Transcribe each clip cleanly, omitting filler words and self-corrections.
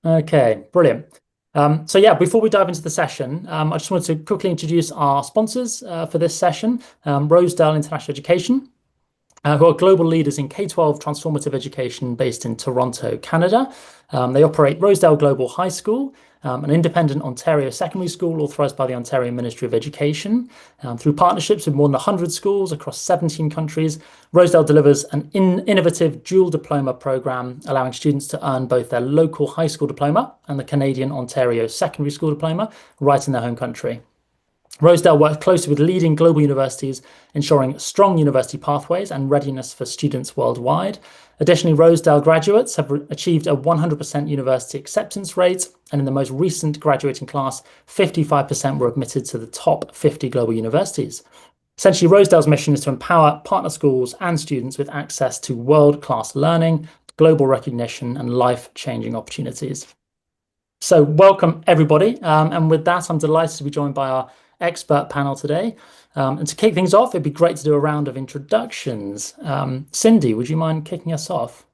Okay, brilliant. So yeah, before we dive into the session, I just wanted to quickly introduce our sponsors for this session, Rosedale International Education, who are global leaders in K-12 transformative education based in Toronto, Canada. They operate Rosedale Global High School, an independent Ontario secondary school authorised by the Ontario Ministry of Education. Through partnerships with more than 100 schools across 17 countries, Rosedale delivers an innovative dual diploma programme, allowing students to earn both their local high school diploma and the Canadian Ontario secondary school diploma right in their home country. Rosedale works closely with leading global universities, ensuring strong university pathways and readiness for students worldwide. Additionally, Rosedale graduates have achieved a 100% university acceptance rate, and in the most recent graduating class, 55% were admitted to the top 50 global universities. Essentially, Rosedale's mission is to empower partner schools and students with access to world-class learning, global recognition, and life-changing opportunities. So welcome, everybody. And with that, I'm delighted to be joined by our expert panel today. And to kick things off, it'd be great to do a round of introductions. Cindy, would you mind kicking us off?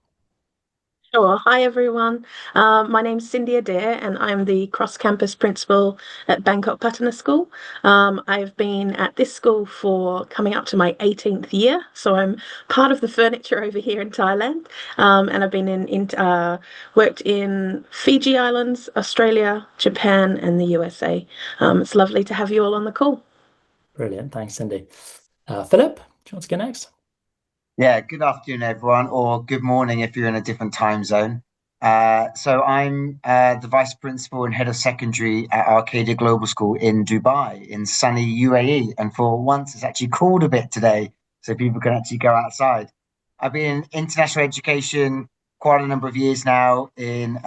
Sure. Hi, everyone. My name's Cindy Adair, and I'm the cross-campus principal at Bangkok Patana School. I've been at this school for coming up to my 18th year, so I'm part of the furniture over here in Thailand. And I've been worked in Fiji Islands, Australia, Japan, and the USA. It's lovely to have you all on the call. Brilliant. Thanks, Cindy. Philip, do you want to go next? Yeah, good afternoon, everyone, or good morning if you're in a different time zone. So I'm the vice principal and head of secondary at Arcadia Global School in Dubai, in sunny UAE. And for once, it's actually cooled a bit today, so people can actually go outside. I've been in international education quite a number of years now in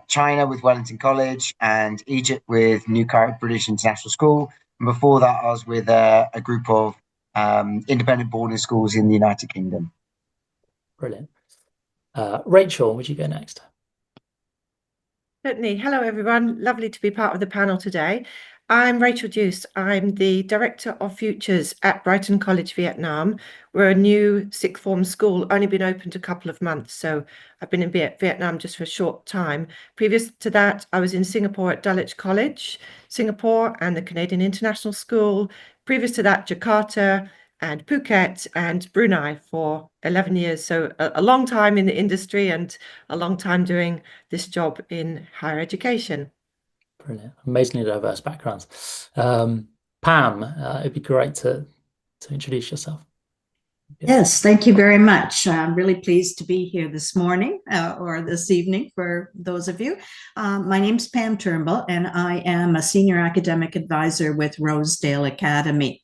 China with Wellington College and Egypt with Newcastle British International School. And before that, I was with a group of independent boarding schools in the United Kingdom. Brilliant. Rachel, would you go next? Certainly. Hello, everyone. Lovely to be part of the panel today. I'm Rachel Deuce. I'm the Director of Futures at Brighton College, Vietnam. We're a new sixth form school, only been opened a couple of months, so I've been in Vietnam just for a short time. Previous to that, I was in Singapore at Dulwich College, Singapore, and the Canadian International School. Previous to that, Jakarta and Phuket and Brunei for 11 years. So a long time in the industry and a long time doing this job in higher education. Brilliant. Amazingly diverse backgrounds. Pam, it'd be great to introduce yourself. Yes, thank you very much. I'm really pleased to be here this morning or this evening for those of you. My name's Pam Turnbull, and I am a senior academic advisor with Rosedale Academy.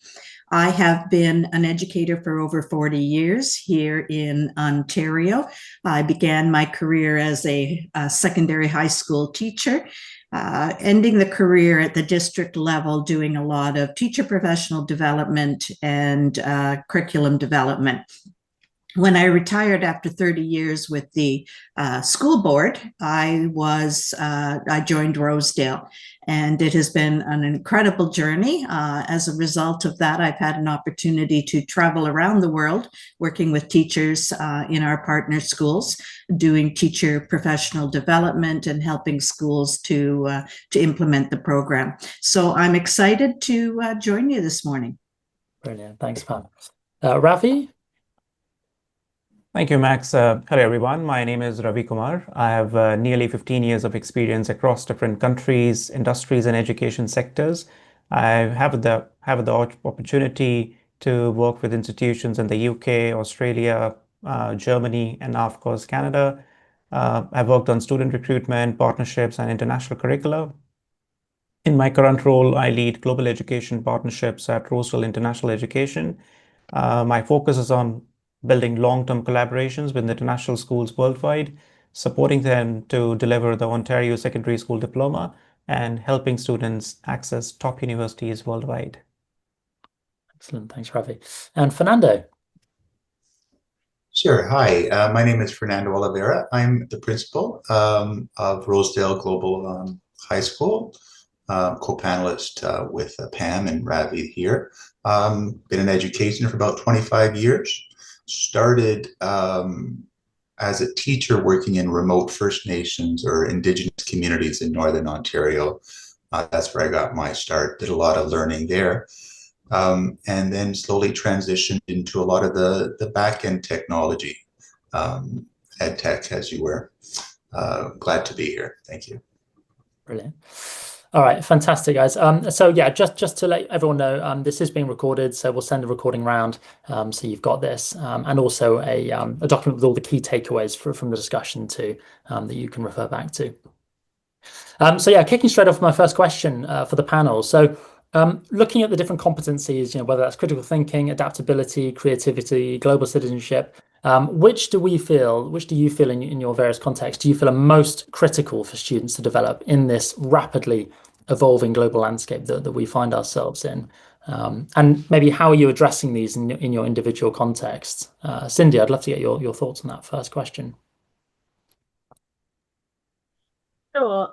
I have been an educator for over 40 years here in Ontario. I began my career as a secondary high school teacher, ending the career at the district level, doing a lot of teacher professional development and curriculum development. When I retired after 30 years with the school board, I joined Rosedale, and it has been an incredible journey. As a result of that, I've had an opportunity to travel around the world, working with teachers in our partner schools, doing teacher professional development and helping schools to implement the program. So I'm excited to join you this morning. Brilliant. Thanks, Pam. Ravi? Thank you, Max. Hello, everyone. My name is Ravi Kumar. I have nearly 15 years of experience across different countries, industries, and education sectors. I have the opportunity to work with institutions in the UK, Australia, Germany, and now, of course, Canada. I've worked on student recruitment, partnerships, and international curricula. In my current role, I lead global education partnerships at Rosedale International Education. My focus is on building long-term collaborations with international schools worldwide, supporting them to deliver the Ontario Secondary School Diploma, and helping students access top universities worldwide. Excellent. Thanks, Ravi. And Fernando? Sure. Hi, my name is Fernando Oliveira. I'm the principal of Rosedale Global High School, co-panelist with Pam and Ravi here. Been in education for about 25 years. Started as a teacher working in remote First Nations or Indigenous communities in Northern Ontario. That's where I got my start, did a lot of learning there. And then slowly transitioned into a lot of the back-end technology, ed tech, as you were. Glad to be here. Thank you. Brilliant. All right, fantastic, guys. So yeah, just to let everyone know, this is being recorded, so we'll send a recording round, so you've got this, and also a document with all the key takeaways from the discussion too, that you can refer back to. So yeah, kicking straight off my first question for the panel. So looking at the different competencies, whether that's critical thinking, adaptability, creativity, global citizenship, which do you feel in your various contexts, do you feel are most critical for students to develop in this rapidly evolving global landscape that we find ourselves in? And maybe how are you addressing these in your individual contexts? Cindy, I'd love to get your thoughts on that first question. Sure.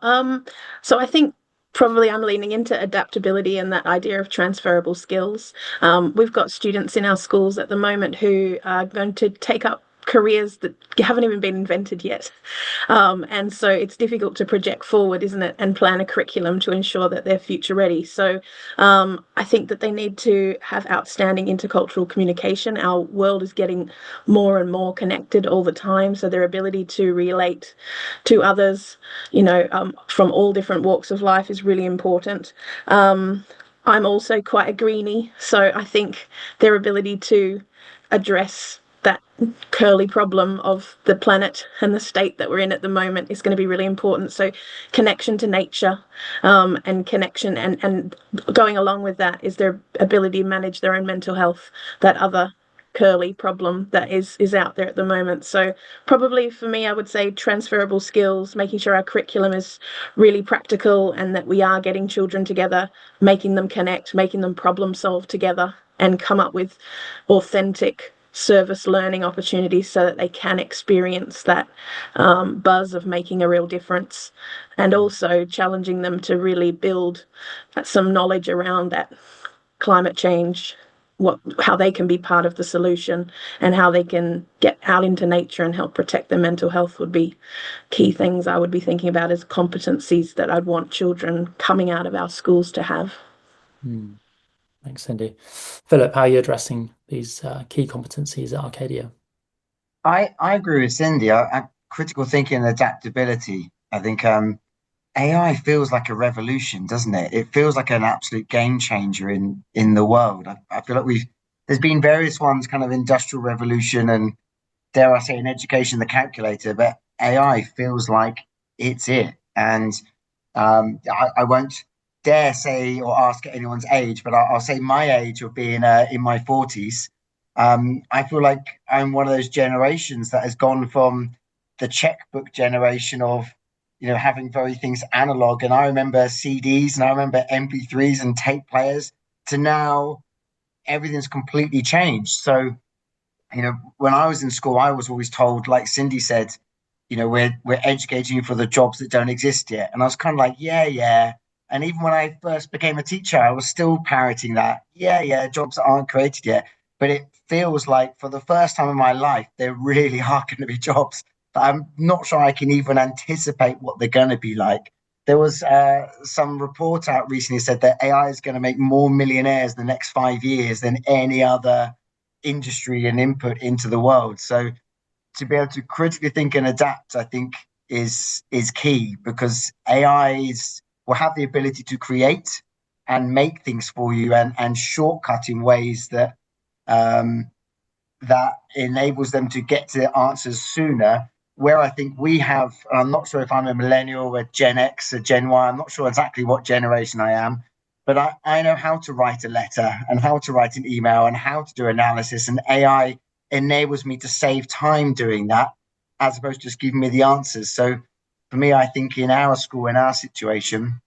So I think probably I'm leaning into adaptability and that idea of transferable skills. We've got students in our schools at the moment who are going to take up careers that haven't even been invented yet. And so it's difficult to project forward, isn't it, and plan a curriculum to ensure that they're future ready. So I think that they need to have outstanding intercultural communication. Our world is getting more and more connected all the time, so their ability to relate to others, from all different walks of life is really important. I'm also quite a greenie, so I think their ability to address that curly problem of the planet and the state that we're in at the moment is going to be really important. So connection to nature, and connection and going along with that is their ability to manage their own mental health, that other curly problem that is out there at the moment. So probably for me, I would say transferable skills, making sure our curriculum is really practical and that we are getting children together, making them connect, making them problem solve together and come up with authentic service learning opportunities so that they can experience that buzz of making a real difference, and also challenging them to really build some knowledge around that climate change, how they can be part of the solution and how they can get out into nature and help protect their mental health would be key things I would be thinking about as competencies that I'd want children coming out of our schools to have. Thanks, Cindy. Philip, how are you addressing these key competencies at Arcadia? I agree with Cindy. Critical thinking and adaptability. I think AI feels like a revolution, doesn't it? It feels like an absolute game changer in the world. I feel like there's been various ones, kind of industrial revolution and, dare I say, in education, the calculator, but AI feels like it's it. And I won't dare say or ask anyone's age, but I'll say my age of being in my 40s. I feel like I'm one of those generations that has gone from the checkbook generation of, having very things analog. And I remember CDs and I remember MP3s and tape players, to now everything's completely changed. So, when I was in school, I was always told, like Cindy said, we're educating you for the jobs that don't exist yet. And I was kind of like, yeah. And even when I first became a teacher, I was still parroting that, yeah, jobs that aren't created yet. But it feels like for the first time in my life, there really are going to be jobs that I'm not sure I can even anticipate what they're going to be like. There was some report out recently said that AI is going to make more millionaires the next 5 years than any other industry and input into the world. So to be able to critically think and adapt, I think is key, because AI will have the ability to create and make things for you and shortcut in ways that that enables them to get to answers sooner. Where I think we have, I'm not sure if I'm a millennial, a Gen X, a Gen Y, I'm not sure exactly what generation I am, but I know how to write a letter and how to write an email and how to do analysis, and AI enables me to save time doing that, as opposed to just giving me the answers. So for me, I think in our school, in our situation,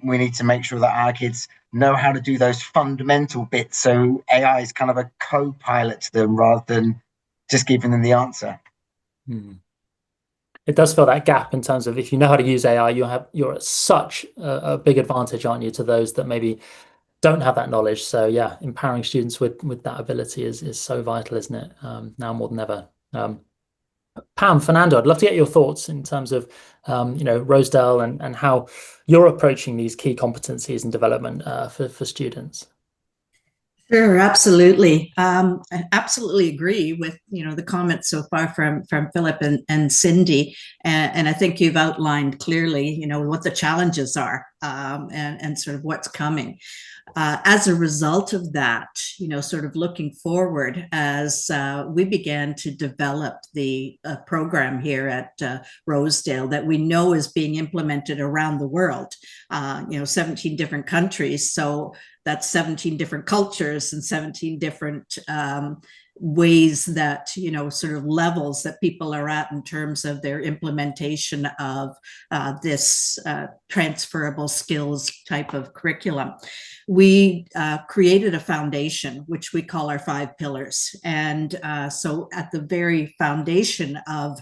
we need to make sure that our kids know how to do those fundamental bits. So AI is kind of a co-pilot to them rather than just giving them the answer. It does fill that gap in terms of, if you know how to use AI, you're at such a big advantage, aren't you, to those that maybe don't have that knowledge. So yeah, empowering students with that ability is so vital, isn't it? Now more than ever. Pam, Fernando, I'd love to get your thoughts in terms of, Rosedale and how you're approaching these key competencies and development for students. Sure, absolutely. I absolutely agree with the comments so far from Philip and Cindy, and I think you've outlined clearly what the challenges are, and sort of what's coming. As a result of that, sort of looking forward as we began to develop the program here at Rosedale that we know is being implemented around the world, 17 different countries. So that's 17 different cultures and 17 different ways that, sort of levels that people are at in terms of their implementation of this transferable skills type of curriculum. We created a foundation, which we call our 5 pillars. And so at the very foundation of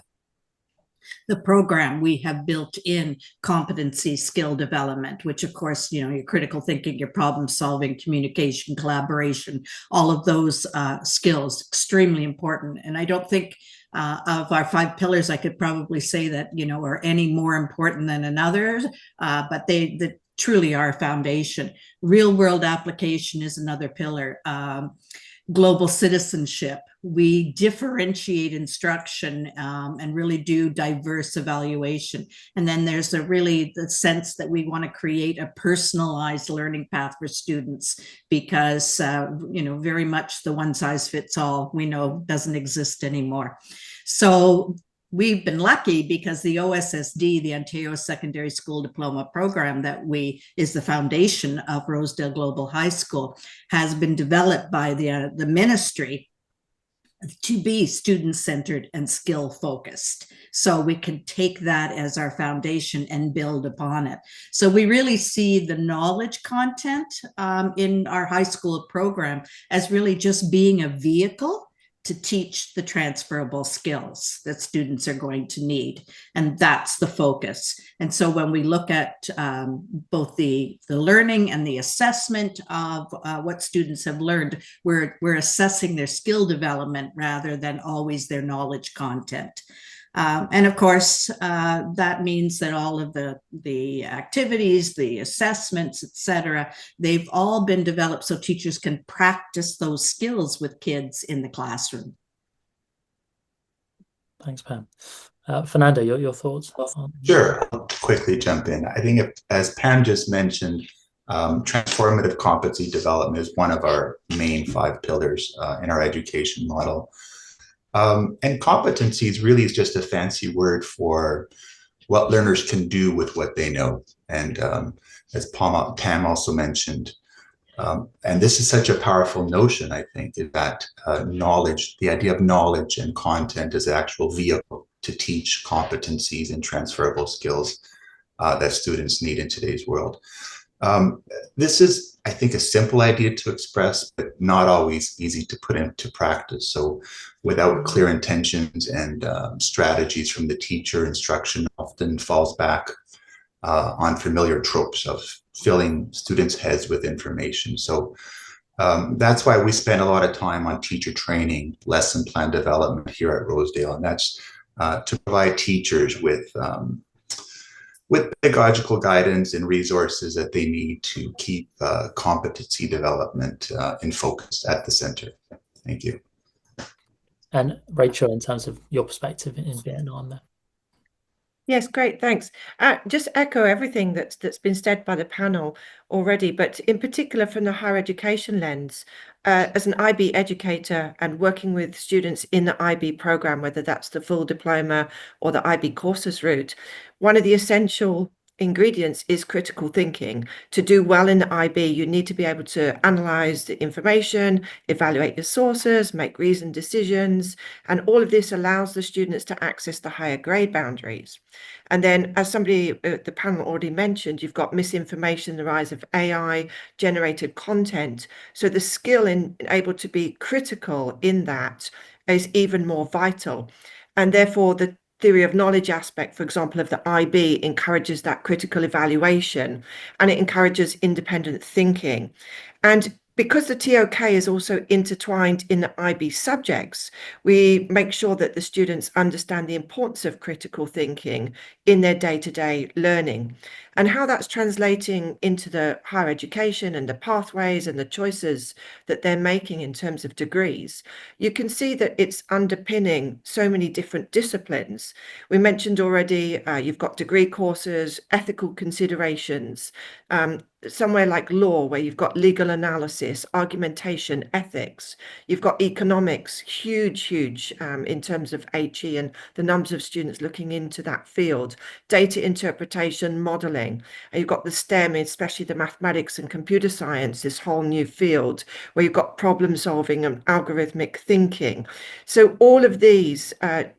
the program, we have built in competency skill development, which of course, your critical thinking, your problem solving, communication, collaboration, all of those skills, extremely important. And I don't think of our 5 pillars, I could probably say that, are any more important than another, but they truly are a foundation. Real world application is another pillar. Global citizenship. We differentiate instruction and really do diverse evaluation. And then there's the sense that we want to create a personalized learning path for students because, very much the one size fits all we know doesn't exist anymore. So we've been lucky because the OSSD, the Ontario Secondary School Diploma Program that is the foundation of Rosedale Global High School, has been developed by the ministry to be student-centered and skill-focused. So we can take that as our foundation and build upon it. So we really see the knowledge content in our high school program as really just being a vehicle to teach the transferable skills that students are going to need. And that's the focus. And so when we look at both the learning and the assessment of what students have learned, we're assessing their skill development rather than always their knowledge content. And of course, that means that all of the activities, the assessments, etc., they've all been developed so teachers can practice those skills with kids in the classroom. Thanks, Pam. Fernando, your thoughts? Sure, I'll quickly jump in. I think as Pam just mentioned, transformative competency development is one of our main 5 pillars in our education model. And competencies really is just a fancy word for what learners can do with what they know. And as Pam also mentioned, and this is such a powerful notion, I think, is that knowledge, the idea of knowledge and content as an actual vehicle to teach competencies and transferable skills that students need in today's world. This is, I think, a simple idea to express, but not always easy to put into practice. So without clear intentions and strategies from the teacher, instruction often falls back on familiar tropes of filling students' heads with information. So that's why we spend a lot of time on teacher training, lesson plan development here at Rosedale, and that's to provide teachers with pedagogical guidance and resources that they need to keep competency development in focus at the center. Thank you. And Rachel, in terms of your perspective in Vietnam there. Yes, great, thanks. Just echo everything that's been said by the panel already, but in particular from the higher education lens, as an IB educator and working with students in the IB program, whether that's the full diploma or the IB courses route, one of the essential ingredients is critical thinking. To do well in the IB, you need to be able to analyze the information, evaluate your sources, make reasoned decisions, and all of this allows the students to access the higher grade boundaries. And then, as somebody at the panel already mentioned, you've got misinformation, the rise of AI, generated content. So the skill in able to be critical in that is even more vital. And therefore, the theory of knowledge aspect, for example, of the IB encourages that critical evaluation, and it encourages independent thinking. And Because the TOK is also intertwined in the IB subjects, we make sure that the students understand the importance of critical thinking in their day-to-day learning and how that's translating into the higher education and the pathways and the choices that they're making in terms of degrees. You can see that it's underpinning so many different disciplines. We mentioned already, you've got degree courses, ethical considerations, somewhere like law, where you've got legal analysis, argumentation, ethics. You've got economics, huge in terms of HE and the numbers of students looking into that field. Data interpretation, modeling. And you've got the STEM, especially the mathematics and computer science, this whole new field where you've got problem solving and algorithmic thinking. So all of these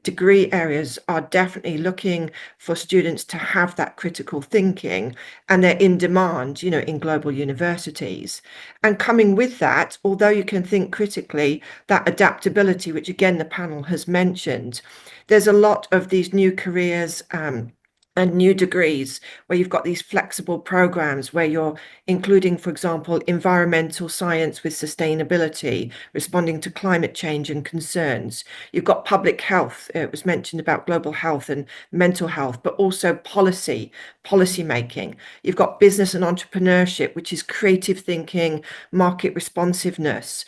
degree areas are definitely looking for students to have that critical thinking, and they're in demand, in global universities. And coming with that, although you can think critically, that adaptability, which again the panel has mentioned, there's a lot of these new careers and new degrees where you've got these flexible programs where you're including, for example, environmental science with sustainability, responding to climate change and concerns. You've got public health. It was mentioned about global health and mental health, but also policy making. You've got business and entrepreneurship, which is creative thinking, market responsiveness,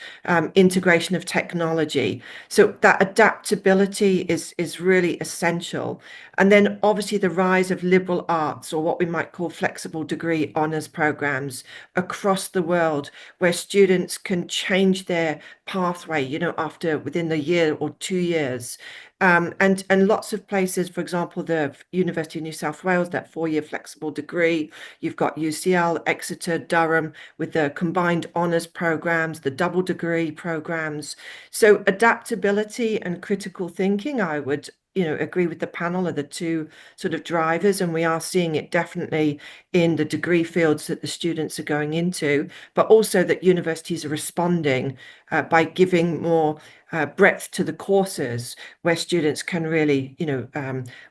integration of technology. So that adaptability is really essential. And then obviously the rise of liberal arts, or what we might call flexible degree honours programs across the world, where students can change their pathway, after within the year or 2 years. And lots of places, for example, the University of New South Wales, that 4-year flexible degree. You've got UCL, Exeter, Durham with the combined honours programs, the double degree programs. So adaptability and critical thinking, I would agree with the panel, are the two sort of drivers, and we are seeing it definitely in the degree fields that the students are going into, but also that universities are responding by giving more breadth to the courses where students can really,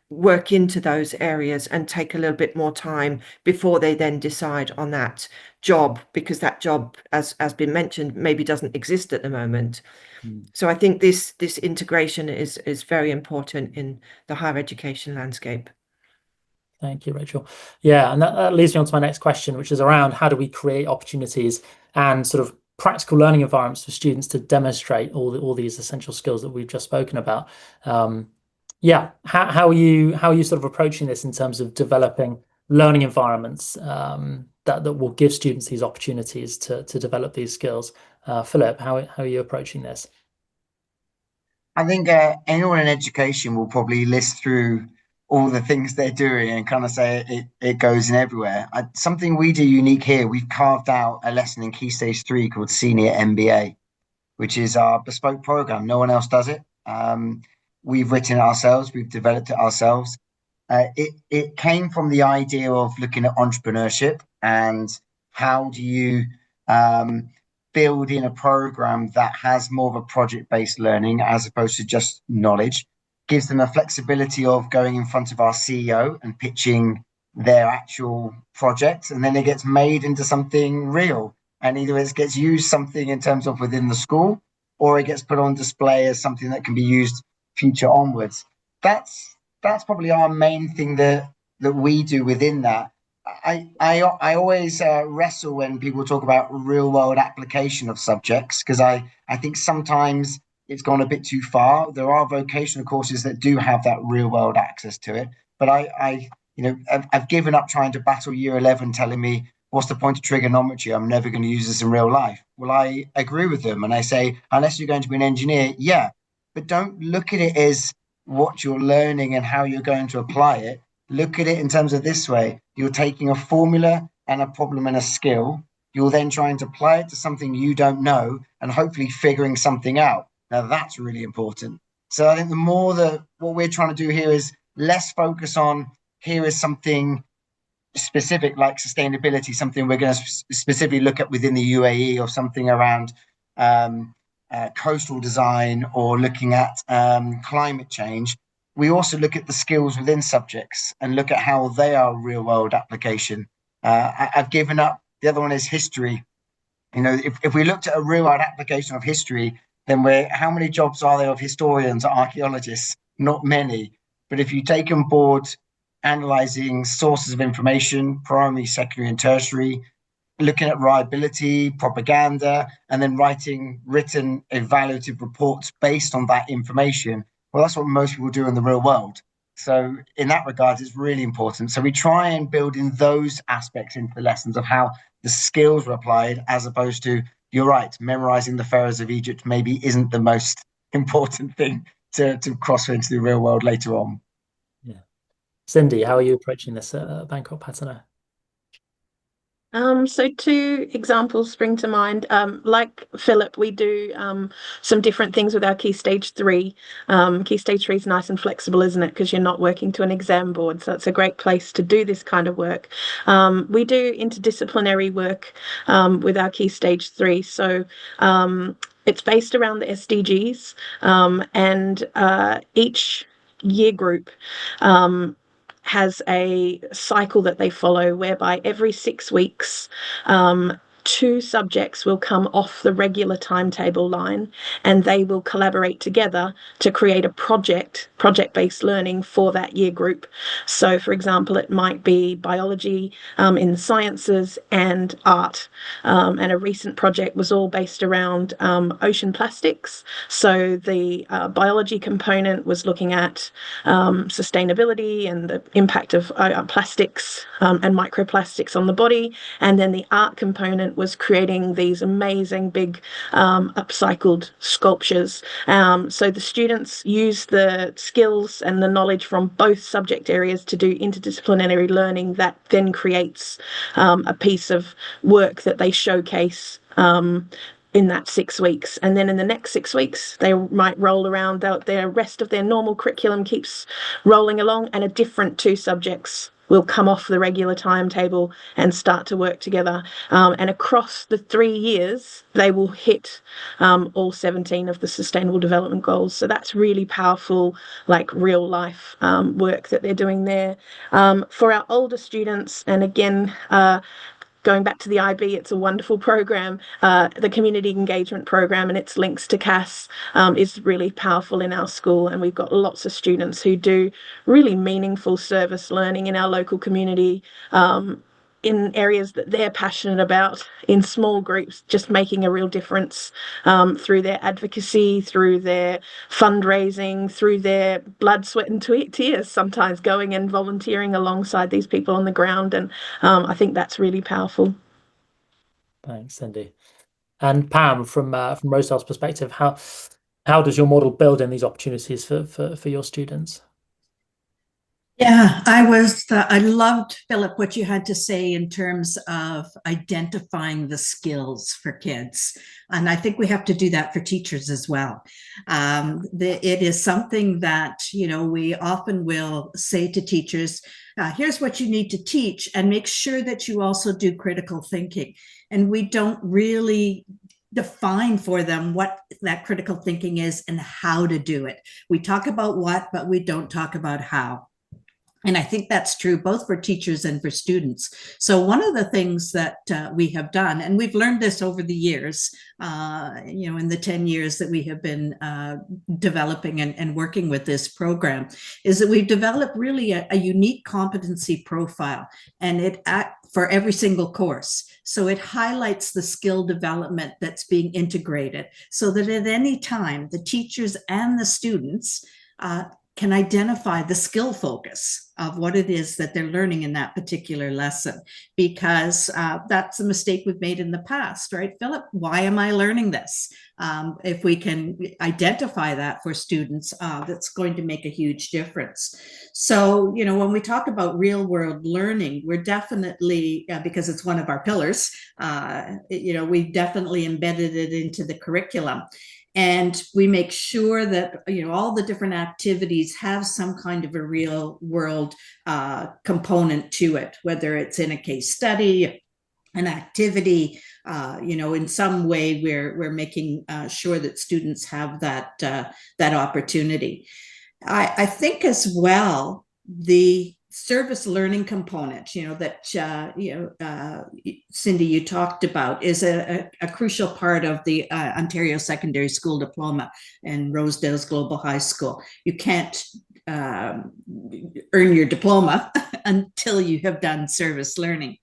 work into those areas and take a little bit more time before they then decide on that job, because that job, as been mentioned, maybe doesn't exist at the moment. So I think this integration is very important in the higher education landscape. Thank you, Rachel. Yeah, and that leads me on to my next question, which is around how do we create opportunities and sort of practical learning environments for students to demonstrate all these essential skills that we've just spoken about. Yeah, how are you sort of approaching this in terms of developing learning environments that will give students these opportunities to develop these skills? Philip, how are you approaching this? I think anyone in education will probably list through all the things they're doing and kind of say it goes in everywhere. Something we do unique here, we've carved out a lesson in Key Stage 3 called Senior MBA, which is our bespoke program. No one else does it. We've written it ourselves. We've developed it ourselves. It came from the idea of looking at entrepreneurship and how do you build in a program that has more of a project-based learning as opposed to just knowledge, gives them a flexibility of going in front of our CEO and pitching their actual project, and then it gets made into something real. And either it gets used something in terms of within the school, or it gets put on display as something that can be used future onwards. That's probably our main thing that we do within that. I always wrestle when people talk about real world application of subjects, because I think sometimes it's gone a bit too far. There are vocational courses that do have that real world access to it, but I've given up trying to battle year 11 telling me what's the point of trigonometry? I'm never going to use this in real life. Well, I agree with them, and I say unless you're going to be an engineer, yeah, but don't look at it as what you're learning and how you're going to apply it. Look at it in terms of this way. You're taking a formula and a problem and a skill. You're then trying to apply it to something you don't know and hopefully figuring something out. Now, that's really important. So I think the more that what we're trying to do here is less focus on here is something specific like sustainability, something we're going to specifically look at within the UAE, or something around coastal design, or looking at climate change. We also look at the skills within subjects and look at how they are real world application. I've given up. The other one is history. If we looked at a real world application of history, then how many jobs are there of historians or archaeologists? Not many. But if you take on board analyzing sources of information, primary, secondary, and tertiary, looking at reliability, propaganda, and then writing written evaluative reports based on that information, well, that's what most people do in the real world. So in that regard, it's really important. So we try and build in those aspects into the lessons of how the skills were applied, as opposed to, you're right, memorizing the pharaohs of Egypt maybe isn't the most important thing to cross into the real world later on. Yeah. Cindy, how are you approaching this at Bangkok Pattern? So two examples spring to mind. Like Philip, we do some different things with our Key Stage 3. Key Stage 3 is nice and flexible, isn't it? Because you're not working to an exam board. So it's a great place to do this kind of work. We do interdisciplinary work with our Key Stage 3. So it's based around the SDGs, and each year group has a cycle that they follow whereby every 6 weeks, 2 subjects will come off the regular timetable line, and they will collaborate together to create a project-based learning for that year group. So, for example, it might be biology in the sciences and art. And a recent project was all based around ocean plastics. So the biology component was looking at sustainability and the impact of plastics and microplastics on the body. And then the art component was creating these amazing big upcycled sculptures. So the students use the skills and the knowledge from both subject areas to do interdisciplinary learning that then creates a piece of work that they showcase in that 6 weeks. And then in the next 6 weeks, they might roll around, the rest of their normal curriculum keeps rolling along, and a different 2 subjects will come off the regular timetable and start to work together. And across the 3 years, they will hit all 17 of the Sustainable Development Goals. So that's really powerful, like real life work that they're doing there. For our older students, and again, going back to the IB, it's a wonderful program. The community engagement program and its links to CAS is really powerful in our school. And we've got lots of students who do really meaningful service learning in our local community in areas that they're passionate about, in small groups, just making a real difference through their advocacy, through their fundraising, through their blood, sweat and tears, sometimes going and volunteering alongside these people on the ground. And I think that's really powerful. Thanks, Cindy. And Pam, from Rosedale's perspective, how does your model build in these opportunities for your students? Yeah, I loved, Philip, what you had to say in terms of identifying the skills for kids. And I think we have to do that for teachers as well. It is something that, we often will say to teachers, here's what you need to teach, and make sure that you also do critical thinking. And we don't really define for them what that critical thinking is and how to do it. We talk about what, but we don't talk about how. And I think that's true both for teachers and for students. So one of the things that we have done, and we've learned this over the years, in the 10 years that we have been developing and working with this program, is that we've developed really a unique competency profile, and for every single course. So it highlights the skill development that's being integrated, so that at any time, the teachers and the students can identify the skill focus of what it is that they're learning in that particular lesson, because that's a mistake we've made in the past, right, Philip? Why am I learning this? If we can identify that for students, that's going to make a huge difference. So, when we talk about real world learning, we're definitely, because it's one of our pillars, we've definitely embedded it into the curriculum. And we make sure that, all the different activities have some kind of a real world component to it, whether it's in a case study, an activity, in some way we're making sure that students have that opportunity. I think as well, the service learning component, that, Cindy, you talked about, is a crucial part of the Ontario Secondary School Diploma and Rosedale's Global High School. You can't earn your diploma until you have done service learning.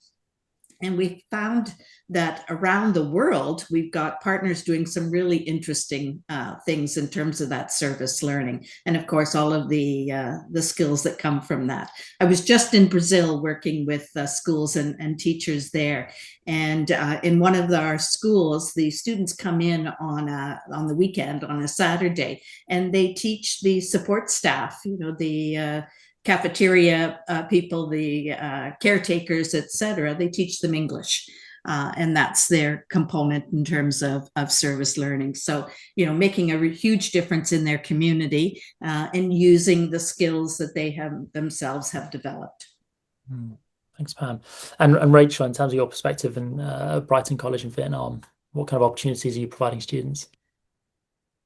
And we found that around the world, we've got partners doing some really interesting things in terms of that service learning. And of course, all of the skills that come from that. I was just in Brazil working with schools and teachers there. And in one of our schools, the students come in on the weekend, on a Saturday, and they teach the support staff, the cafeteria people, the caretakers, etc. They teach them English. And that's their component in terms of service learning. So, making a huge difference in their community and using the skills that they themselves have developed. Thanks, Pam. And Rachel, in terms of your perspective in Brighton College in Vietnam, what kind of opportunities are you providing students?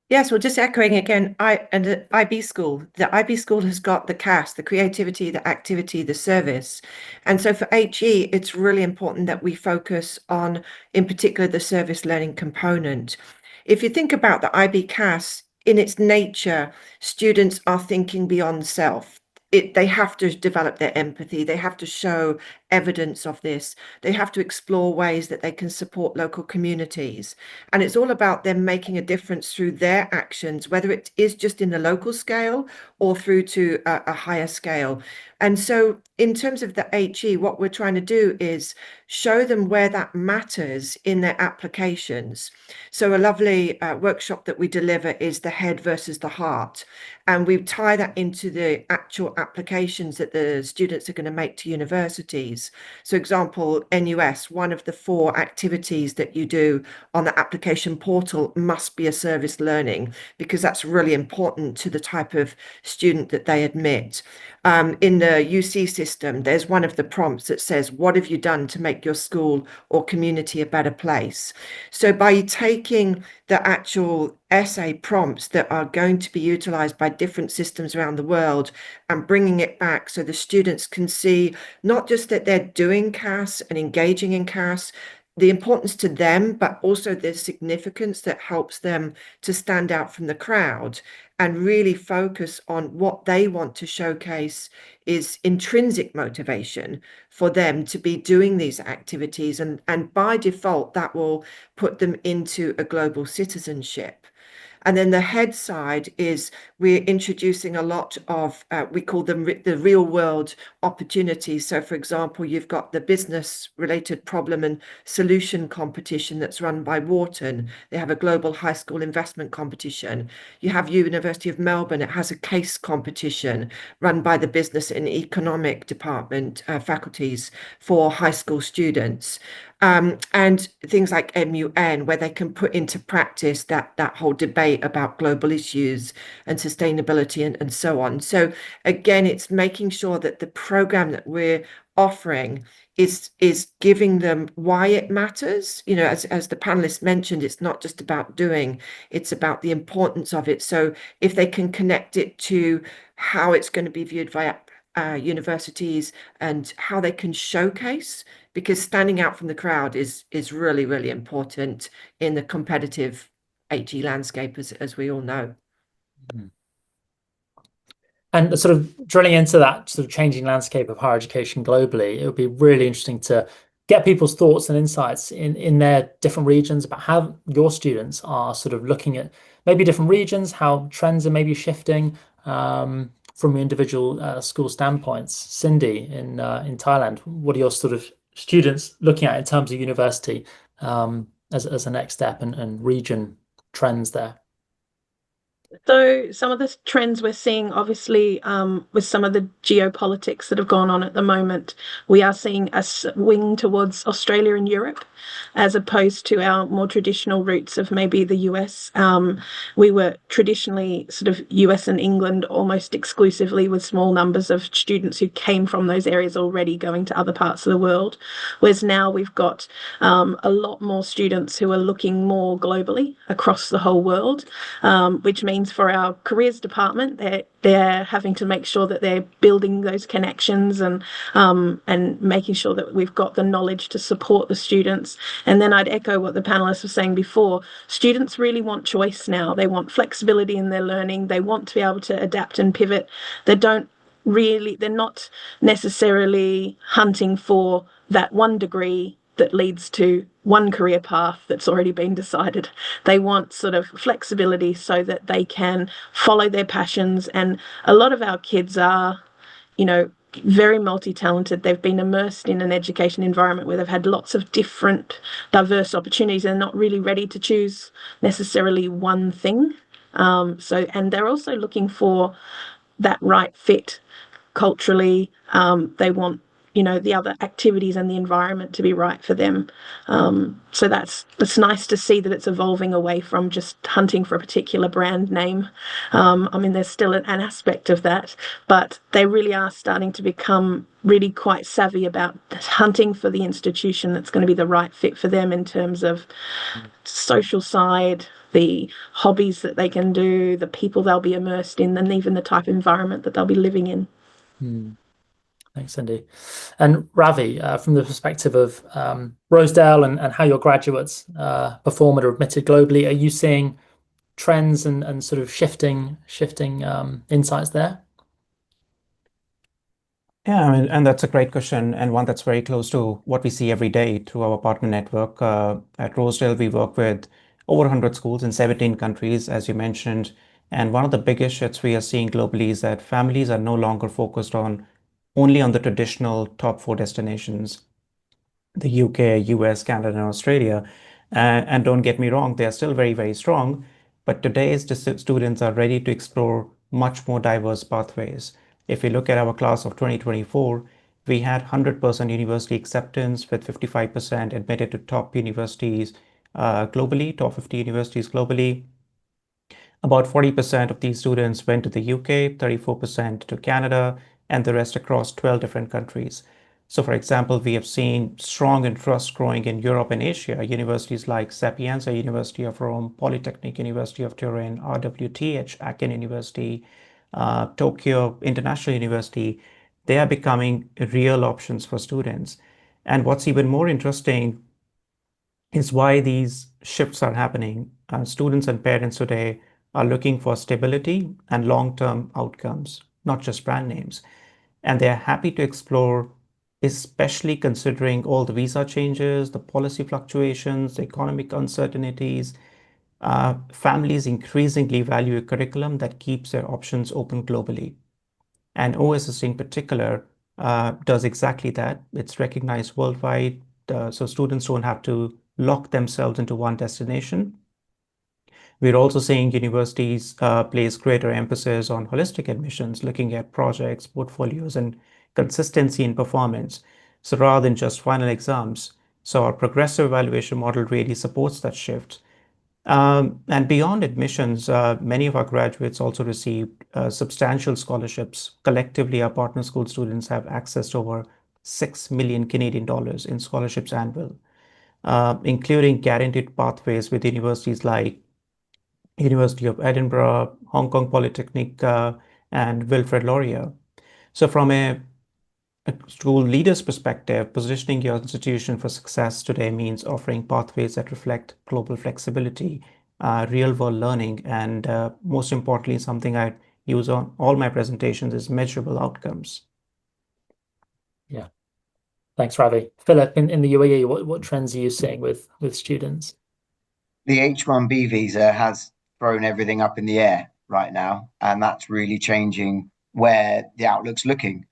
Yes, well, just echoing again, the IB school. The IB school has got the CAS, the creativity, the activity, the service. And so for HE, it's really important that we focus on, in particular, the service learning component. If you think about the IB CAS, in its nature, students are thinking beyond self. They have to develop their empathy. They have to show evidence of this. They have to explore ways that they can support local communities. And it's all about them making a difference through their actions, whether it is just in the local scale or through to a higher scale. And so in terms of the HE, what we're trying to do is show them where that matters in their applications. So a lovely workshop that we deliver is the head versus the heart. And we tie that into the actual applications that the students are going to make to universities. So example, NUS, one of the 4 activities that you do on the application portal must be a service learning, because that's really important to the type of student that they admit. In the UC system, there's one of the prompts that says, what have you done to make your school or community a better place? So by taking the actual essay prompts that are going to be utilized by different systems around the world and bringing it back so the students can see not just that they're doing CAS and engaging in CAS, the importance to them, but also the significance that helps them to stand out from the crowd and really focus on what they want to showcase is intrinsic motivation for them to be doing these activities. And by default, that will put them into a global citizenship. And then the head side is we're introducing a lot of, we call them the real world opportunities. So for example, you've got the business related problem and solution competition that's run by Wharton. They have a global high school investment competition. You have University of Melbourne. It has a case competition run by the business and economic department faculties for high school students. And things like MUN, where they can put into practice that whole debate about global issues and sustainability and so on. So again, it's making sure that the program that we're offering is giving them why it matters. As the panelists mentioned, it's not just about doing, it's about the importance of it. So if they can connect it to how it's going to be viewed via universities and how they can showcase, because standing out from the crowd is really, really important in the competitive HE landscape, as we all know. And sort of drilling into that sort of changing landscape of higher education globally, it would be really interesting to get people's thoughts and insights in their different regions about how your students are sort of looking at maybe different regions, how trends are maybe shifting from your individual school standpoints. Cindy, in Thailand, what are your sort of students looking at in terms of university as a next step and region trends there? So some of the trends we're seeing, obviously, with some of the geopolitics that have gone on at the moment, we are seeing a swing towards Australia and Europe, as opposed to our more traditional roots of maybe the US. We were traditionally sort of US and England almost exclusively, with small numbers of students who came from those areas already going to other parts of the world. Whereas now we've got a lot more students who are looking more globally across the whole world, which means means for our careers department. They're having to make sure that they're building those connections and making sure that we've got the knowledge to support the students. And then I'd echo what the panelists were saying before. Students really want choice now. They want flexibility in their learning. They want to be able to adapt and pivot. They're not necessarily hunting for that one degree that leads to one career path that's already been decided. They want sort of flexibility so that they can follow their passions. And a lot of our kids are, very multi-talented. They've been immersed in an education environment where they've had lots of different diverse opportunities and not really ready to choose necessarily one thing. And they're also looking for that right fit culturally. They want the other activities and the environment to be right for them. So it's nice to see that it's evolving away from just hunting for a particular brand name. There's still an aspect of that, but they really are starting to become really quite savvy about hunting for the institution that's going to be the right fit for them in terms of social side, the hobbies that they can do, the people they'll be immersed in, and even the type of environment that they'll be living in. Thanks, Cindy. And Ravi, from the perspective of Rosedale and how your graduates perform and are admitted globally, are you seeing trends and sort of shifting insights there? Yeah, and that's a great question, and one that's very close to what we see every day through our partner network. At Rosedale, we work with over 100 schools in 17 countries, as you mentioned. And one of the biggest shifts we are seeing globally is that families are no longer focused only on the traditional top 4 destinations, the UK, US, Canada, and Australia. And don't get me wrong, they are still very, very strong. But today's students are ready to explore much more diverse pathways. If we look at our class of 2024, we had 100% university acceptance with 55% admitted to top universities globally, top 50 universities globally. About 40% of these students went to the UK, 34% to Canada, and the rest across 12 different countries. So, for example, we have seen strong interest growing in Europe and Asia. Universities like Sapienza University of Rome, Polytechnic University of Turin, RWTH, Aachen University, Tokyo International University, they are becoming real options for students. And what's even more interesting is why these shifts are happening. Students and parents today are looking for stability and long-term outcomes, not just brand names. And they're happy to explore, especially considering all the visa changes, the policy fluctuations, the economic uncertainties. Families increasingly value a curriculum that keeps their options open globally. And OSS in particular does exactly that. It's recognized worldwide, so students don't have to lock themselves into one destination. We're also seeing universities place greater emphasis on holistic admissions, looking at projects, portfolios, and consistency in performance. So rather than just final exams, so our progressive evaluation model really supports that shift. And beyond admissions, many of our graduates also received substantial scholarships. Collectively, our partner school students have access to over 6 million Canadian dollars in scholarships annual, including guaranteed pathways with universities like University of Edinburgh, Hong Kong Polytechnic, and Wilfrid Laurier. So from a school leader's perspective, positioning your institution for success today means offering pathways that reflect global flexibility, real-world learning, and most importantly, something I use on all my presentations is measurable outcomes. Yeah. Thanks, Ravi. Philip, in the UAE, what trends are you seeing with students? The H-1B visa has thrown everything up in the air right now, and that's really changing where the outlook's looking.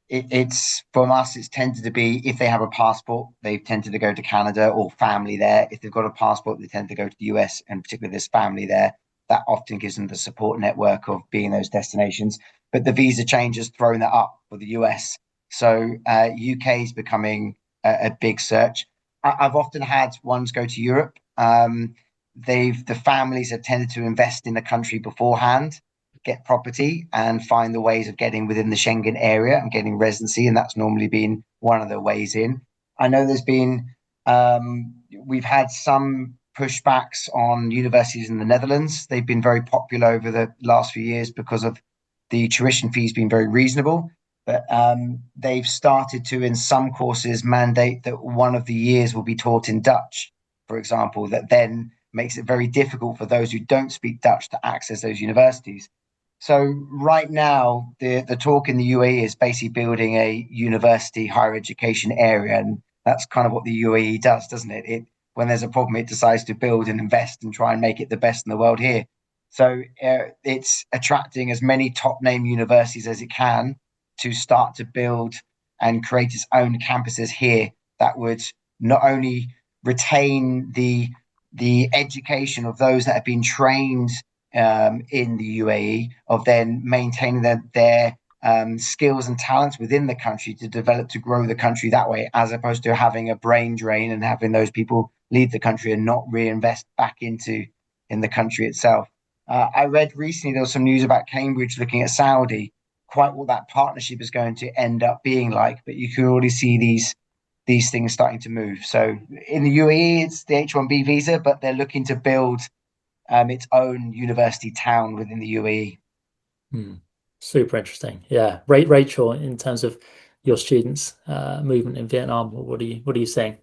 It's from us, it's tended to be if they have a passport, they've tended to go to Canada or family there. If they've got a passport, they tend to go to the US, and particularly this family there. That often gives them the support network of being those destinations. But the visa change has thrown that up for the US. So UK is becoming a big search. I've often had ones go to Europe. The families have tended to invest in the country beforehand, get property, and find the ways of getting within the Schengen area and getting residency, and that's normally been one of the ways in. I know there's been we've had some pushbacks on universities in the Netherlands. They've been very popular over the last few years because of the tuition fees being very reasonable. But they've started to, in some courses, mandate that one of the years will be taught in Dutch, for example, that then makes it very difficult for those who don't speak Dutch to access those universities. So right now, the talk in the UAE is basically building a university higher education area, and that's kind of what the UAE does, doesn't it? It when there's a problem, it decides to build and invest and try and make it the best in the world here. So it's attracting as many top name universities as it can to start to build and create its own campuses here that would not only retain the education of those that have been trained in the UAE, of then maintaining their skills and talents within the country to develop, to grow the country that way, as opposed to having a brain drain and having those people leave the country and not reinvest back in the country itself. I read recently there was some news about Cambridge looking at Saudi, quite what that partnership is going to end up being like, but you can already see these things starting to move. So in the UAE, it's the H-1B visa, but they're looking to build its own university town within the UAE. Super interesting. Yeah. Rachel, in terms of your students' movement in Vietnam, what are you saying?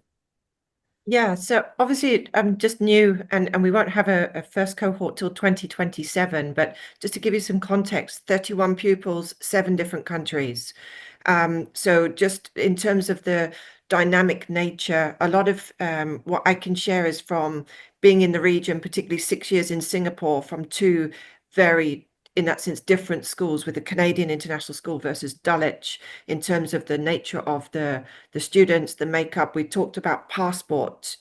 Yeah, so obviously I'm just new and we won't have a first cohort till 2027, but just to give you some context, 31 pupils, 7 different countries. So just in terms of the dynamic nature, a lot of what I can share is from being in the region, particularly 6 years in Singapore, from 2 very, in that sense, different schools, with the Canadian International School versus Dulwich, in terms of the nature of the students, the makeup. We talked about passport,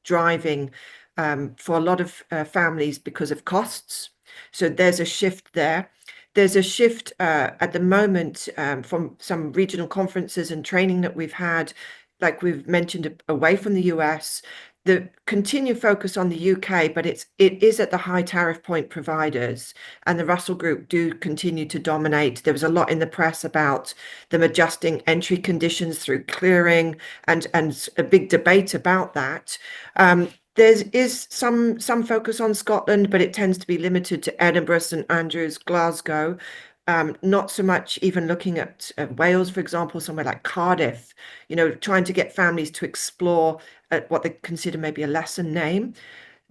driving for a lot of families because of costs. So there's a shift there. There's a shift at the moment from some regional conferences and training that we've had, like we've mentioned, away from the US. The continued focus on the UK, but it is at the high tariff point providers, and the Russell Group do continue to dominate. There was a lot in the press about them adjusting entry conditions through clearing, and a big debate about that. There is some focus on Scotland, but it tends to be limited to Edinburgh, St Andrews, Glasgow. Not so much even looking at Wales, for example, somewhere like Cardiff, trying to get families to explore what they consider maybe a lesser name.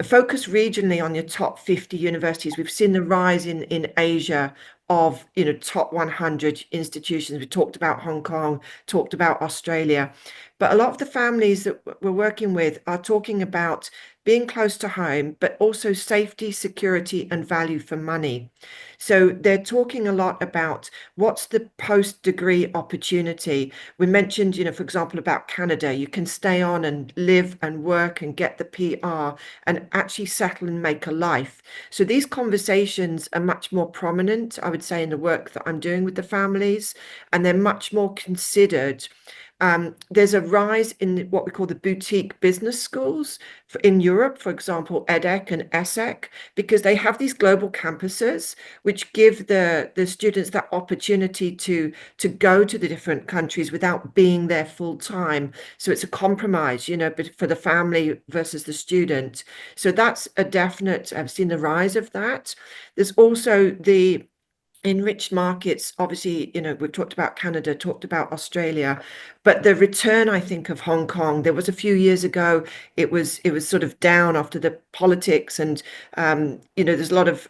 Focus regionally on your top 50 universities. We've seen the rise in Asia of top 100 institutions. We talked about Hong Kong, talked about Australia, but a lot of the families that we're working with are talking about being close to home, but also safety, security, and value for money. So they're talking a lot about what's the post-degree opportunity. We mentioned, for example, about Canada. You can stay on and live and work and get the PR and actually settle and make a life. So these conversations are much more prominent, I would say, in the work that I'm doing with the families, and they're much more considered. There's a rise in what we call the boutique business schools in Europe, for example, EDEC and ESSEC, because they have these global campuses which give the students that opportunity to go to the different countries without being there full time. So it's a compromise, but for the family versus the student. So that's a definite, I've seen the rise of that. There's also the enriched markets. Obviously, we've talked about Canada, talked about Australia, but the return, I think, of Hong Kong, there was a few years ago, it was sort of down after the politics, and there's a lot of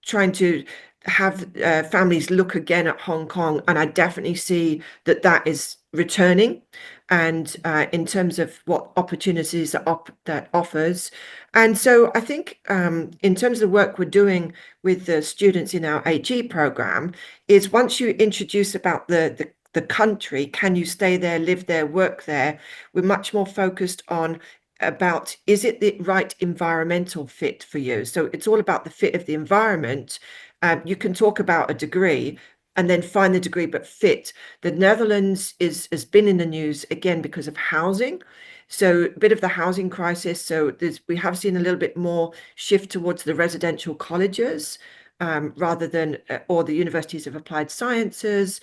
trying to have families look again at Hong Kong, and I definitely see that is returning, and in terms of what opportunities that offers. And so I think in terms of the work we're doing with the students in our HE program is, once you introduce about the country, can you stay there, live there, work there, we're much more focused on about, is it the right environmental fit for you? So it's all about the fit of the environment. You can talk about a degree and then find the degree, but fit. The Netherlands has been in the news again because of housing. So a bit of the housing crisis. So we have seen a little bit more shift towards the residential colleges. rather than, or the universities of applied sciences,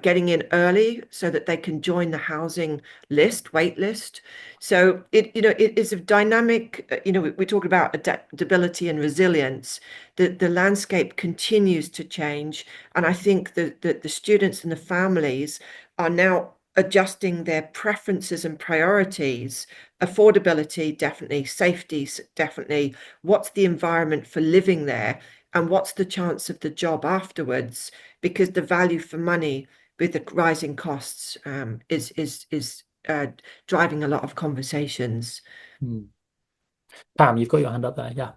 getting in early so that they can join the housing wait list. So it is a dynamic, we talk about adaptability and resilience. The landscape continues to change. And I think that the students and the families are now adjusting their preferences and priorities. Affordability, definitely. Safety, definitely. What's the environment for living there? And what's the chance of the job afterwards? Because the value for money with the rising costs is driving a lot of conversations. Pam, you've got your hand up there. Yeah.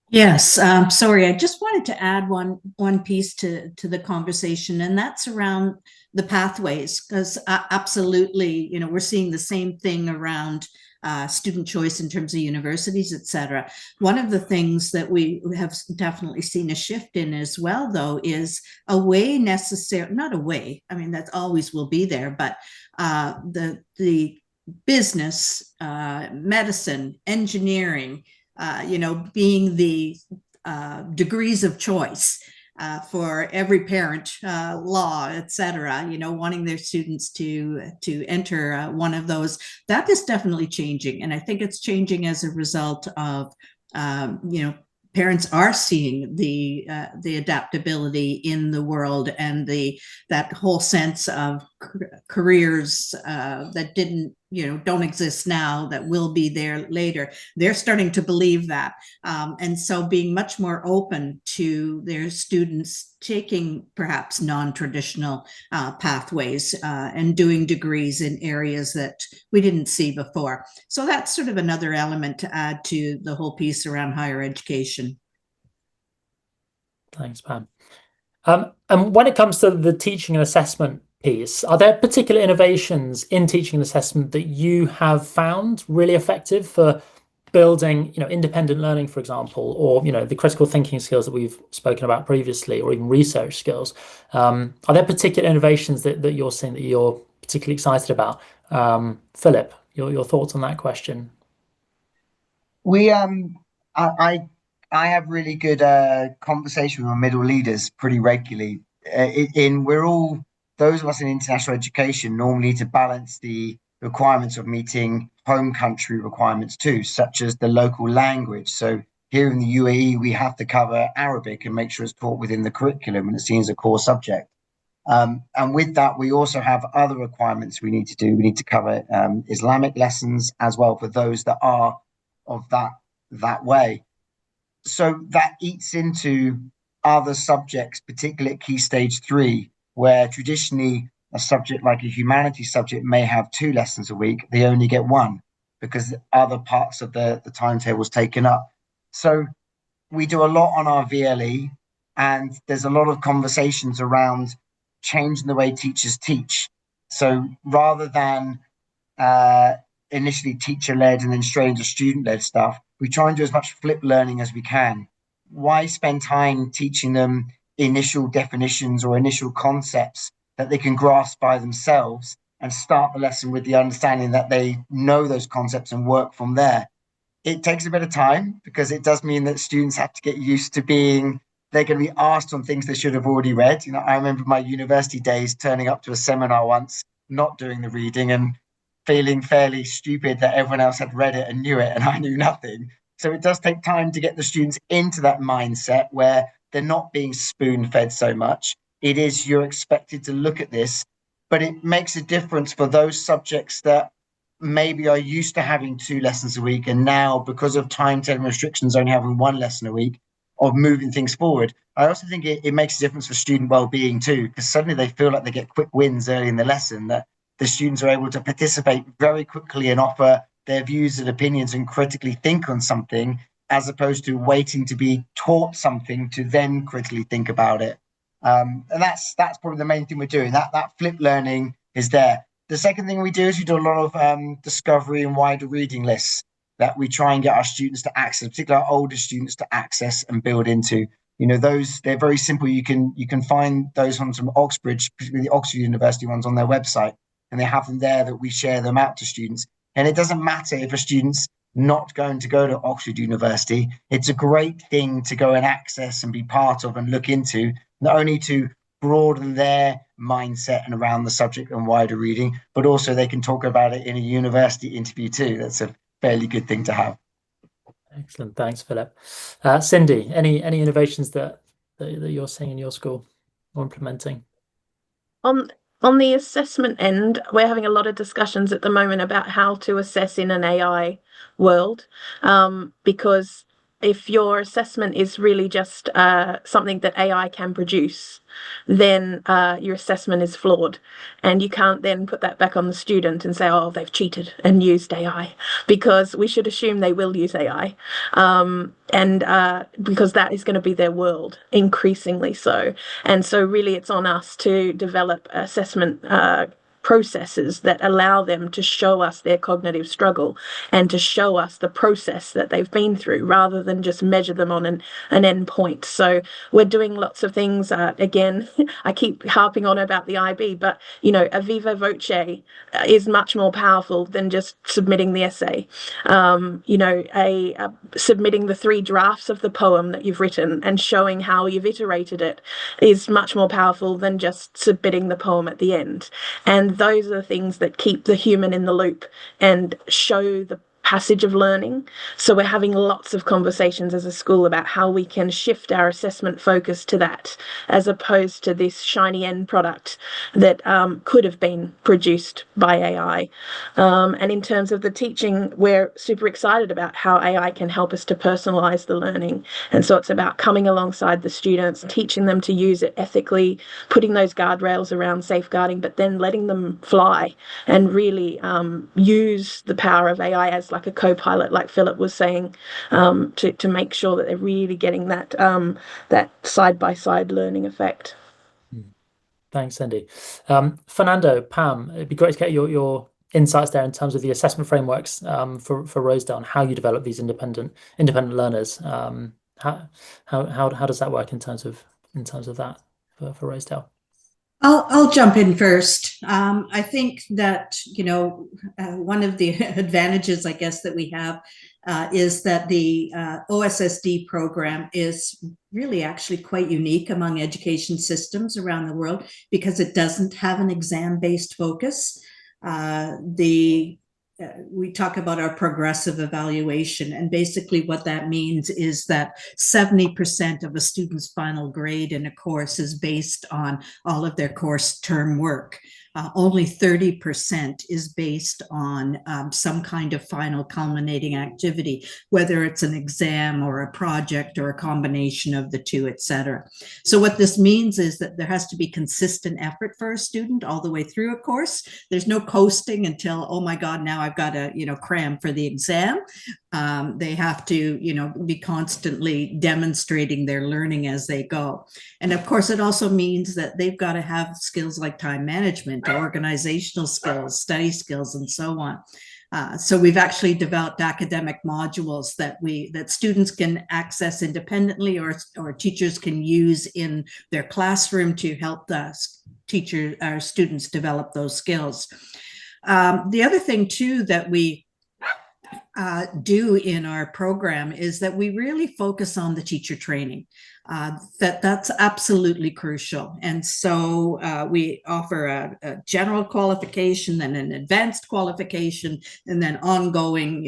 Yes, sorry, I just wanted to add one piece to the conversation, and that's around the pathways, because absolutely, we're seeing the same thing around student choice in terms of universities, etc. One of the things that we have definitely seen a shift in as well, though, is not a way, I mean, that always will be there, but the business, medicine, engineering, being the degrees of choice for every parent, law, etc., wanting their students to enter one of those. That is definitely changing. And I think it's changing as a result of, parents are seeing the adaptability in the world, and that whole sense of careers that don't exist now, that will be there later. They're starting to believe that, and so being much more open to their students taking perhaps non-traditional pathways and doing degrees in areas that we didn't see before. So that's sort of another element to add to the whole piece around higher education. Thanks, Pam. And when it comes to the teaching and assessment piece, are there particular innovations in teaching and assessment that you have found really effective for building, independent learning, for example, or, the critical thinking skills that we've spoken about previously, or even research skills? Are there particular innovations that you're seeing that you're particularly excited about? Philip, your thoughts on that question? I have really good conversation with my middle leaders pretty regularly. Those of us in international education normally need to balance the requirements of meeting home country requirements too, such as the local language. So here in the UAE, we have to cover Arabic and make sure it's taught within the curriculum and it's seen as a core subject. And with that, we also have other requirements we need to do. We need to cover Islamic lessons as well for those that are of that way. So that eats into other subjects, particularly at Key Stage 3, where traditionally a subject like a humanities subject may have 2 lessons a week. They only get 1 because other parts of the timetable is taken up. So we do a lot on our VLE, and there's a lot of conversations around changing the way teachers teach. So rather than initially teacher-led and then straight into student-led stuff, we try and do as much flip learning as we can. Why spend time teaching them initial definitions or initial concepts that they can grasp by themselves and start the lesson with the understanding that they know those concepts and work from there? It takes a bit of time because it does mean that students have to get used to they're going to be asked on things they should have already read. I remember my university days turning up to a seminar once, not doing the reading and feeling fairly stupid that everyone else had read it and knew it and I knew nothing. So it does take time to get the students into that mindset where they're not being spoon-fed so much. It is, you're expected to look at this, but it makes a difference for those subjects that maybe are used to having 2 lessons a week and now, because of timetable restrictions, only having 1 lesson a week, of moving things forward. I also think it makes a difference for student well-being too, because suddenly they feel like they get quick wins early in the lesson, that the students are able to participate very quickly and offer their views and opinions and critically think on something, as opposed to waiting to be taught something to then critically think about it. And that's probably the main thing we're doing. That flip learning is there. The second thing we do is we do a lot of discovery and wider reading lists that we try and get our students to access, particularly our older students, to access and build into. Those, they're very simple. You can find those ones from Oxbridge, particularly the Oxford University ones, on their website, and they have them there that we share them out to students. And it doesn't matter if a student's not going to go to Oxford University, it's a great thing to go and access and be part of and look into, not only to broaden their mindset and around the subject and wider reading, but also they can talk about it in a university interview too. That's a fairly good thing to have. Excellent, thanks, Philip. Cindy, any innovations that you're seeing in your school or implementing? On the assessment end, we're having a lot of discussions at the moment about how to assess in an AI world, because if your assessment is really just something that AI can produce, then your assessment is flawed, and you can't then put that back on the student and say, oh, they've cheated and used AI, because we should assume they will use AI, and because that is going to be their world, increasingly so. And so really it's on us to develop assessment processes that allow them to show us their cognitive struggle and to show us the process that they've been through, rather than just measure them on an end point. So we're doing lots of things. Again, I keep harping on about the IB, but a viva voce is much more powerful than just submitting the essay. Submitting the 3 drafts of the poem that you've written and showing how you've iterated it is much more powerful than just submitting the poem at the end. And those are the things that keep the human in the loop and show the passage of learning. So we're having lots of conversations as a school about how we can shift our assessment focus to that, as opposed to this shiny end product that could have been produced by AI. And in terms of the teaching, we're super excited about how AI can help us to personalize the learning. And so it's about coming alongside the students, teaching them to use it ethically, putting those guardrails around safeguarding, but then letting them fly and really use the power of AI as like a co-pilot, like Philip was saying, to make sure that they're really getting that side-by-side learning effect. Thanks, Cindy. Fernando, Pam, it'd be great to get your insights there in terms of the assessment frameworks for Rosedale and how you develop these independent learners. How does that work in terms of that for Rosedale? I'll jump in first. I think that, one of the advantages, I guess, that we have is that the OSSD program is really actually quite unique among education systems around the world, because it doesn't have an exam-based focus. We talk about our progressive evaluation, and basically what that means is that 70% of a student's final grade in a course is based on all of their course term work. Only 30% is based on some kind of final culminating activity, whether it's an exam or a project or a combination of the two, etc. So what this means is that there has to be consistent effort for a student all the way through a course. There's no coasting until, oh my God, now I've got to, cram for the exam. They have to, be constantly demonstrating their learning as they go. And of course, it also means that they've got to have skills like time management, organizational skills, study skills, and so on. So we've actually developed academic modules that students can access independently, or teachers can use in their classroom to help our students develop those skills. The other thing too that we do in our program is that we really focus on the teacher training. That's absolutely crucial. And so we offer a general qualification, then an advanced qualification, and then ongoing,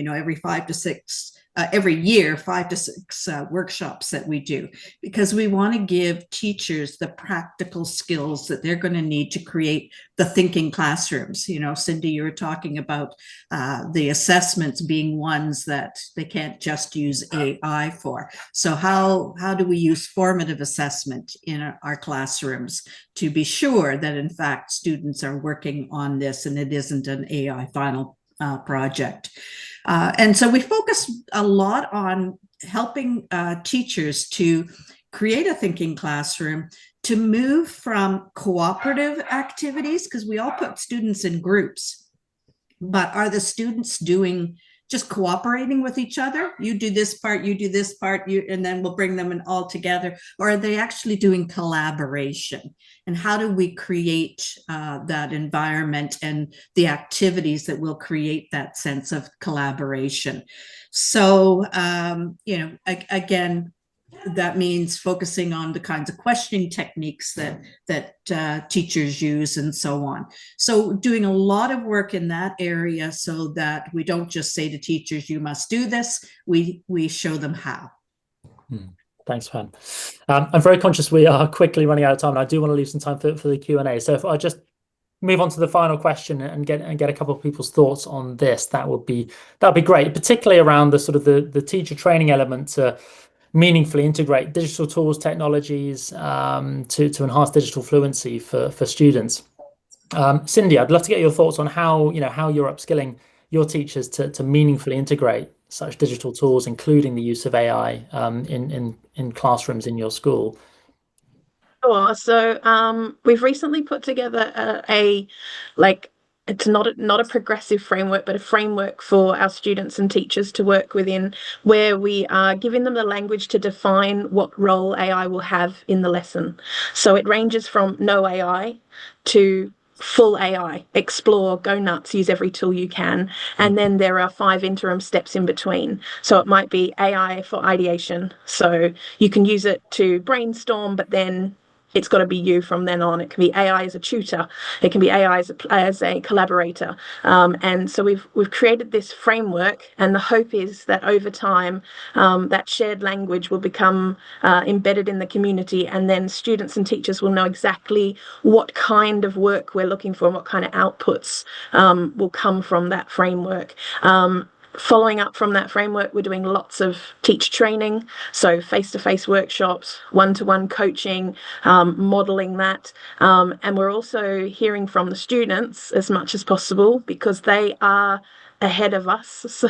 every year, 5 to 6 workshops that we do, because we want to give teachers the practical skills that they're going to need to create the thinking classrooms. Cindy, you were talking about the assessments being ones that they can't just use AI for. So how do we use formative assessment in our classrooms to be sure that, in fact, students are working on this and it isn't an AI final project? And so we focus a lot on helping teachers to create a thinking classroom, to move from cooperative activities, because we all put students in groups, but are the students doing just cooperating with each other? You do this part, you do this part, and then we'll bring them in all together. Or are they actually doing collaboration? And how do we create that environment and the activities that will create that sense of collaboration? So, again, that means focusing on the kinds of questioning techniques that teachers use and so on. So doing a lot of work in that area so that we don't just say to teachers, you must do this, we show them how. Thanks, Pam. I'm very conscious we are quickly running out of time, and I do want to leave some time for the Q&A. So if I just move on to the final question and get a couple of people's thoughts on this, that'd be great, particularly around the sort of the teacher training element to meaningfully integrate digital tools, technologies to enhance digital fluency for students. Cindy, I'd love to get your thoughts on how you're upskilling your teachers to meaningfully integrate such digital tools, including the use of AI in classrooms in your school. Sure. So we've recently put together it's not a progressive framework, but a framework for our students and teachers to work within, where we are giving them the language to define what role AI will have in the lesson. So it ranges from no AI to full AI, explore, go nuts, use every tool you can. And then there are 5 interim steps in between. So it might be AI for ideation. So you can use it to brainstorm, but then it's got to be you from then on. It can be AI as a tutor. It can be AI as a collaborator. And so we've created this framework, and the hope is that over time, that shared language will become embedded in the community, and then students and teachers will know exactly what kind of work we're looking for and what kind of outputs will come from that framework. Following up from that framework, we're doing lots of teacher training, so face-to-face workshops, one-to-one coaching, modeling that. And we're also hearing from the students as much as possible, because they are ahead of us, so,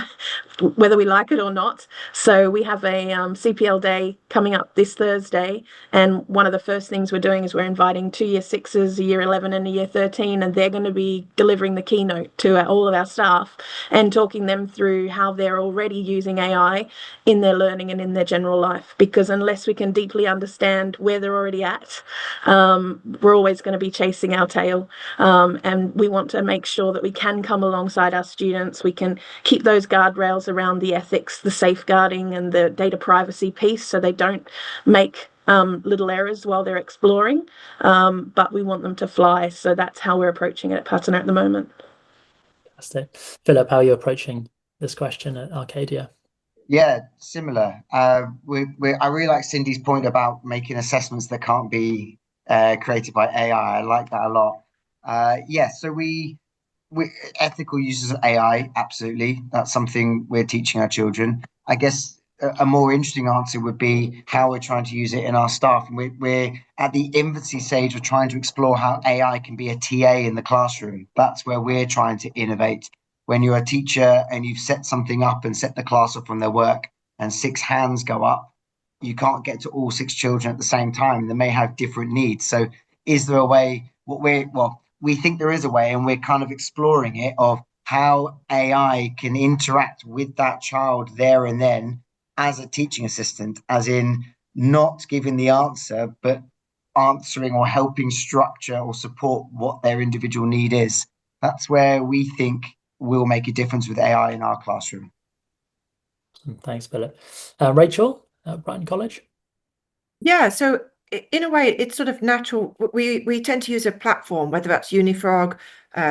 whether we like it or not. So we have a CPL day coming up this Thursday, and one of the first things we're doing is we're inviting 2 Year 6s, a Year 11 and a Year 13, and they're going to be delivering the keynote to all of our staff and talking them through how they're already using AI in their learning and in their general life. Because unless we can deeply understand where they're already at, we're always going to be chasing our tail. And we want to make sure that we can come alongside our students. We can keep those guardrails around the ethics, the safeguarding, and the data privacy piece, so they don't make little errors while they're exploring. But we want them to fly. So that's how we're approaching it at Patina at the moment. Fantastic. Philip, how are you approaching this question at Arcadia? Yeah, similar. I really like Cindy's point about making assessments that can't be created by AI. I like that a lot. So we ethical uses of AI, absolutely. That's something we're teaching our children. I guess a more interesting answer would be how we're trying to use it in our staff. And we're at the infancy stage of trying to explore how AI can be a TA in the classroom. That's where we're trying to innovate. When you're a teacher and you've set something up and set the class up on their work, and 6 hands go up, you can't get to all 6 children at the same time. They may have different needs. So is there a way? We think there is a way, and we're kind of exploring it, of how AI can interact with that child there and then as a teaching assistant, as in not giving the answer, but answering or helping structure or support what their individual need is. That's where we think we'll make a difference with AI in our classroom. Thanks, Philip. Rachel at Brighton College? Yeah, so in a way, it's sort of natural. We tend to use a platform, whether that's Unifrog,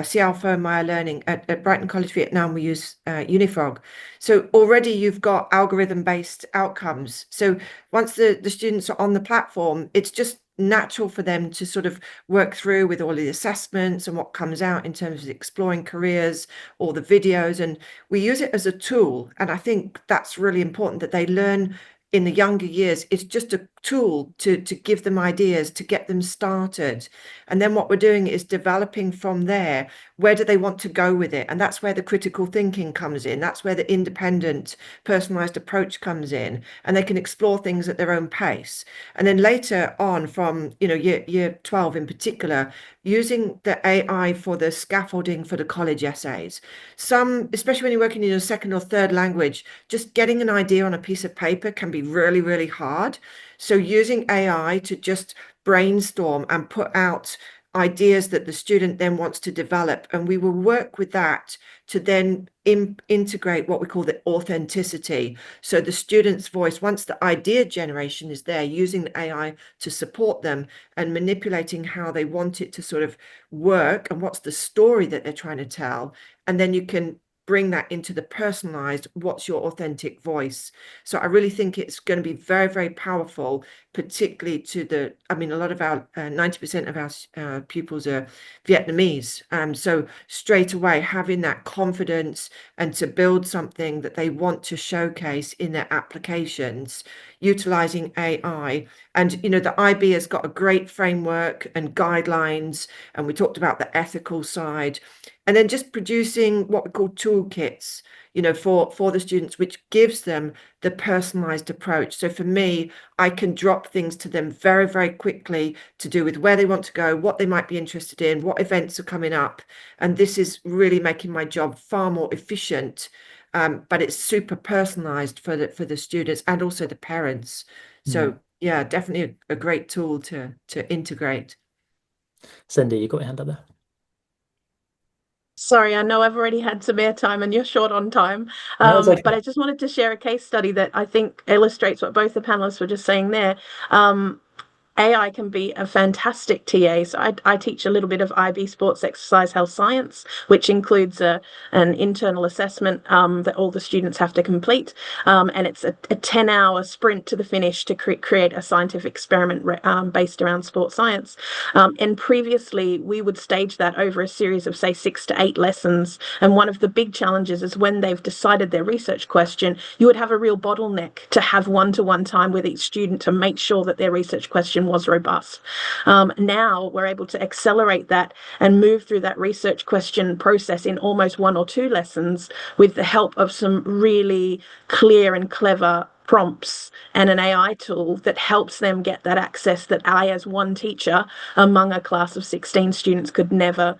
C Alpha, Maya Learning. At Brighton College Vietnam, we use Unifrog. So already you've got algorithm-based outcomes. So once the students are on the platform, it's just natural for them to sort of work through with all the assessments and what comes out in terms of exploring careers, all the videos, and we use it as a tool. And I think that's really important, that they learn in the younger years, it's just a tool to give them ideas, to get them started. And then what we're doing is developing from there, where do they want to go with it? And that's where the critical thinking comes in. That's where the independent, personalized approach comes in, and they can explore things at their own pace. And then later on, from year 12 in particular, using the AI for the scaffolding for the college essays. Some, especially when you're working in a second or third language, just getting an idea on a piece of paper can be really, really hard. So using AI to just brainstorm and put out ideas that the student then wants to develop, and we will work with that to then integrate what we call the authenticity. So the student's voice, once the idea generation is there, using the AI to support them and manipulating how they want it to sort of work and what's the story that they're trying to tell. And then you can bring that into the personalized, what's your authentic voice. So I really think it's going to be very, very powerful, particularly to the, I mean, a lot of our 90% of our pupils are Vietnamese. So straight away having that confidence and to build something that they want to showcase in their applications, utilizing AI. And, the IB has got a great framework and guidelines, and we talked about the ethical side. And then just producing what we call toolkits, for the students, which gives them the personalized approach. So for me, I can drop things to them very, very quickly to do with where they want to go, what they might be interested in, what events are coming up. And this is really making my job far more efficient. But it's super personalized for the students and also the parents. So yeah, definitely a great tool to integrate. Cindy, you got your hand up there. Sorry, I know I've already had some airtime and you're short on time, No, it's okay. but I just wanted to share a case study that I think illustrates what both the panelists were just saying there. AI can be a fantastic TA. So I teach a little bit of IB sports exercise health science, which includes an internal assessment that all the students have to complete. And it's a 10-hour sprint to the finish to create a scientific experiment based around sports science. And previously, we would stage that over a series of, say, 6 to 8 lessons. And one of the big challenges is when they've decided their research question, you would have a real bottleneck to have one-to-one time with each student to make sure that their research question was robust. Now we're able to accelerate that and move through that research question process in almost 1 or 2 lessons with the help of some really clear and clever prompts and an AI tool that helps them get that access that I, as one teacher among a class of 16 students, could never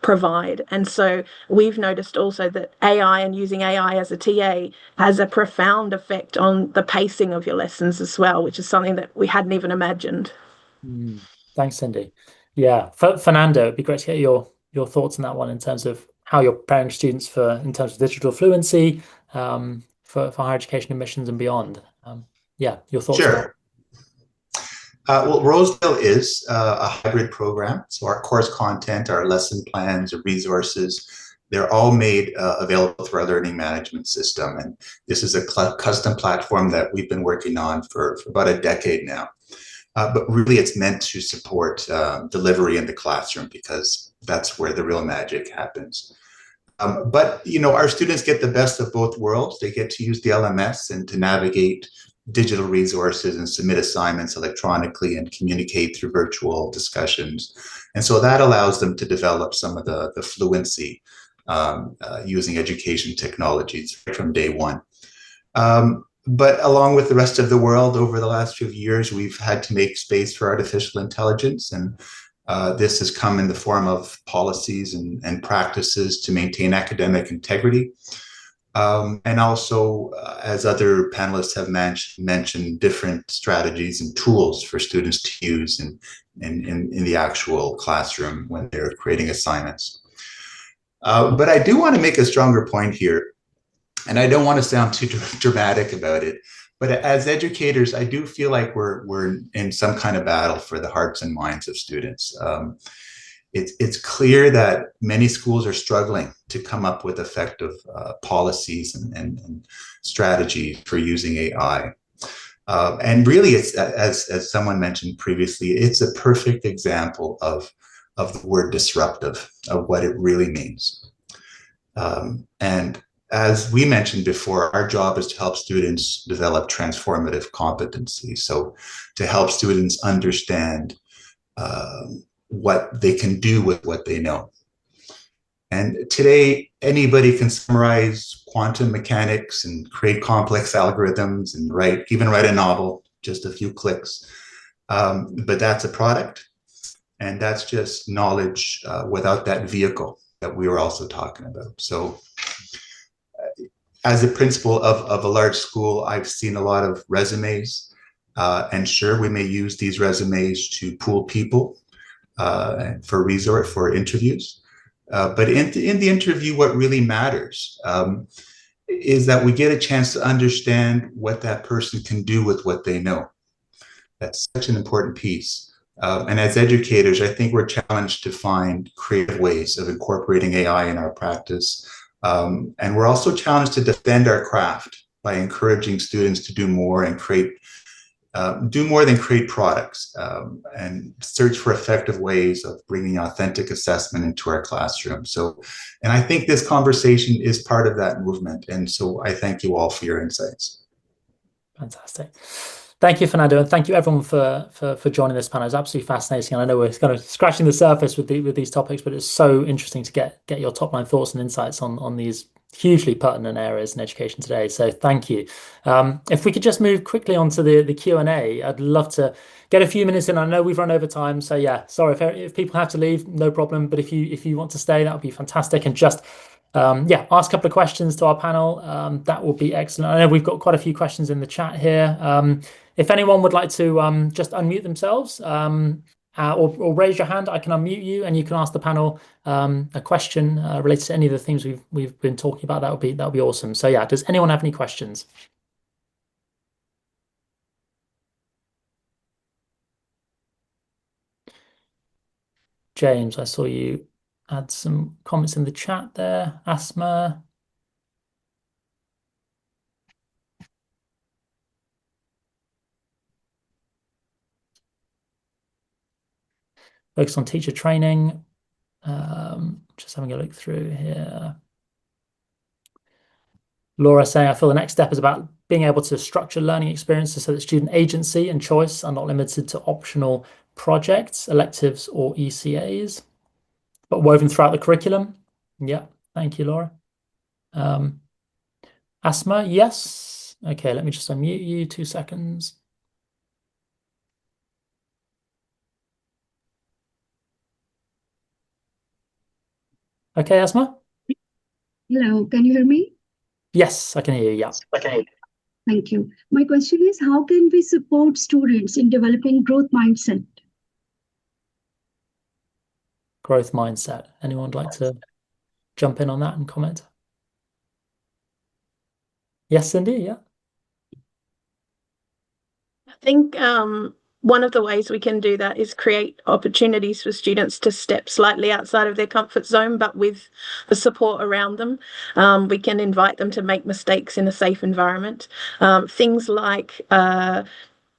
provide. And so we've noticed also that AI and using AI as a TA has a profound effect on the pacing of your lessons as well, which is something that we hadn't even imagined. Thanks, Cindy. Yeah, Fernando, it'd be great to get your thoughts on that one in terms of how you're preparing students in terms of digital fluency, for higher education admissions and beyond. Yeah, your thoughts. Sure. Well, Rosedale is a hybrid program. So our course content, our lesson plans, our resources, they're all made available through our learning management system. And this is a custom platform that we've been working on for about a decade now. But really, it's meant to support delivery in the classroom because that's where the real magic happens. But, our students get the best of both worlds. They get to use the LMS and to navigate digital resources and submit assignments electronically and communicate through virtual discussions. And so that allows them to develop some of the fluency using education technologies right from day one. But along with the rest of the world, over the last few years, we've had to make space for artificial intelligence. And this has come in the form of policies and practices to maintain academic integrity. And also, as other panelists have mentioned, different strategies and tools for students to use in the actual classroom when they're creating assignments. But I do want to make a stronger point here, and I don't want to sound too dramatic about it, but as educators, I do feel like we're in some kind of battle for the hearts and minds of students. It's clear that many schools are struggling to come up with effective policies and strategies for using AI. And really, it's as someone mentioned previously, it's a perfect example of the word disruptive, of what it really means. And as we mentioned before, our job is to help students develop transformative competencies. So to help students understand what they can do with what they know. And today, anybody can summarize quantum mechanics and create complex algorithms and even write a novel, just a few clicks. But that's a product, and that's just knowledge without that vehicle that we were also talking about. So as a principal of a large school, I've seen a lot of resumes, and sure, we may use these resumes to pool people for interviews. But in the interview, what really matters is that we get a chance to understand what that person can do with what they know. That's such an important piece. And as educators, I think we're challenged to find creative ways of incorporating AI in our practice. And we're also challenged to defend our craft by encouraging students to do more and do more than create products, and search for effective ways of bringing authentic assessment into our classroom. And I think this conversation is part of that movement. And so I thank you all for your insights. Fantastic. Thank you, Fernando, and thank you everyone for joining this panel. It's absolutely fascinating, and I know we're kind of scratching the surface with these topics, but it's so interesting to get your top line thoughts and insights on these hugely pertinent areas in education today. So thank you. If we could just move quickly onto the Q&A, I'd love to get a few minutes in. I know we've run over time, so yeah, sorry if people have to leave, no problem. But if you want to stay, that would be fantastic. And just ask a couple of questions to our panel. That would be excellent. I know we've got quite a few questions in the chat here. If anyone would like to just unmute themselves or raise your hand, I can unmute you and you can ask the panel a question related to any of the things we've been talking about. That would be awesome. So yeah, does anyone have any questions? James, I saw you add some comments in the chat there. Asma. Focus on teacher training. Just having a look through here. Laura saying, I feel the next step is about being able to structure learning experiences so that student agency and choice are not limited to optional projects, electives, or ECAs, but woven throughout the curriculum. Yeah, thank you, Laura. Asma, yes. Okay, let me just unmute you, 2 seconds. Okay, Asma? Hello, can you hear me? Yes, I can hear you, yeah. Okay. Thank you. My question is, how can we support students in developing growth mindset? Growth mindset. Anyone would like to jump in on that and comment? Yes, Cindy, yeah. I think one of the ways we can do that is create opportunities for students to step slightly outside of their comfort zone, but with the support around them. We can invite them to make mistakes in a safe environment. Things like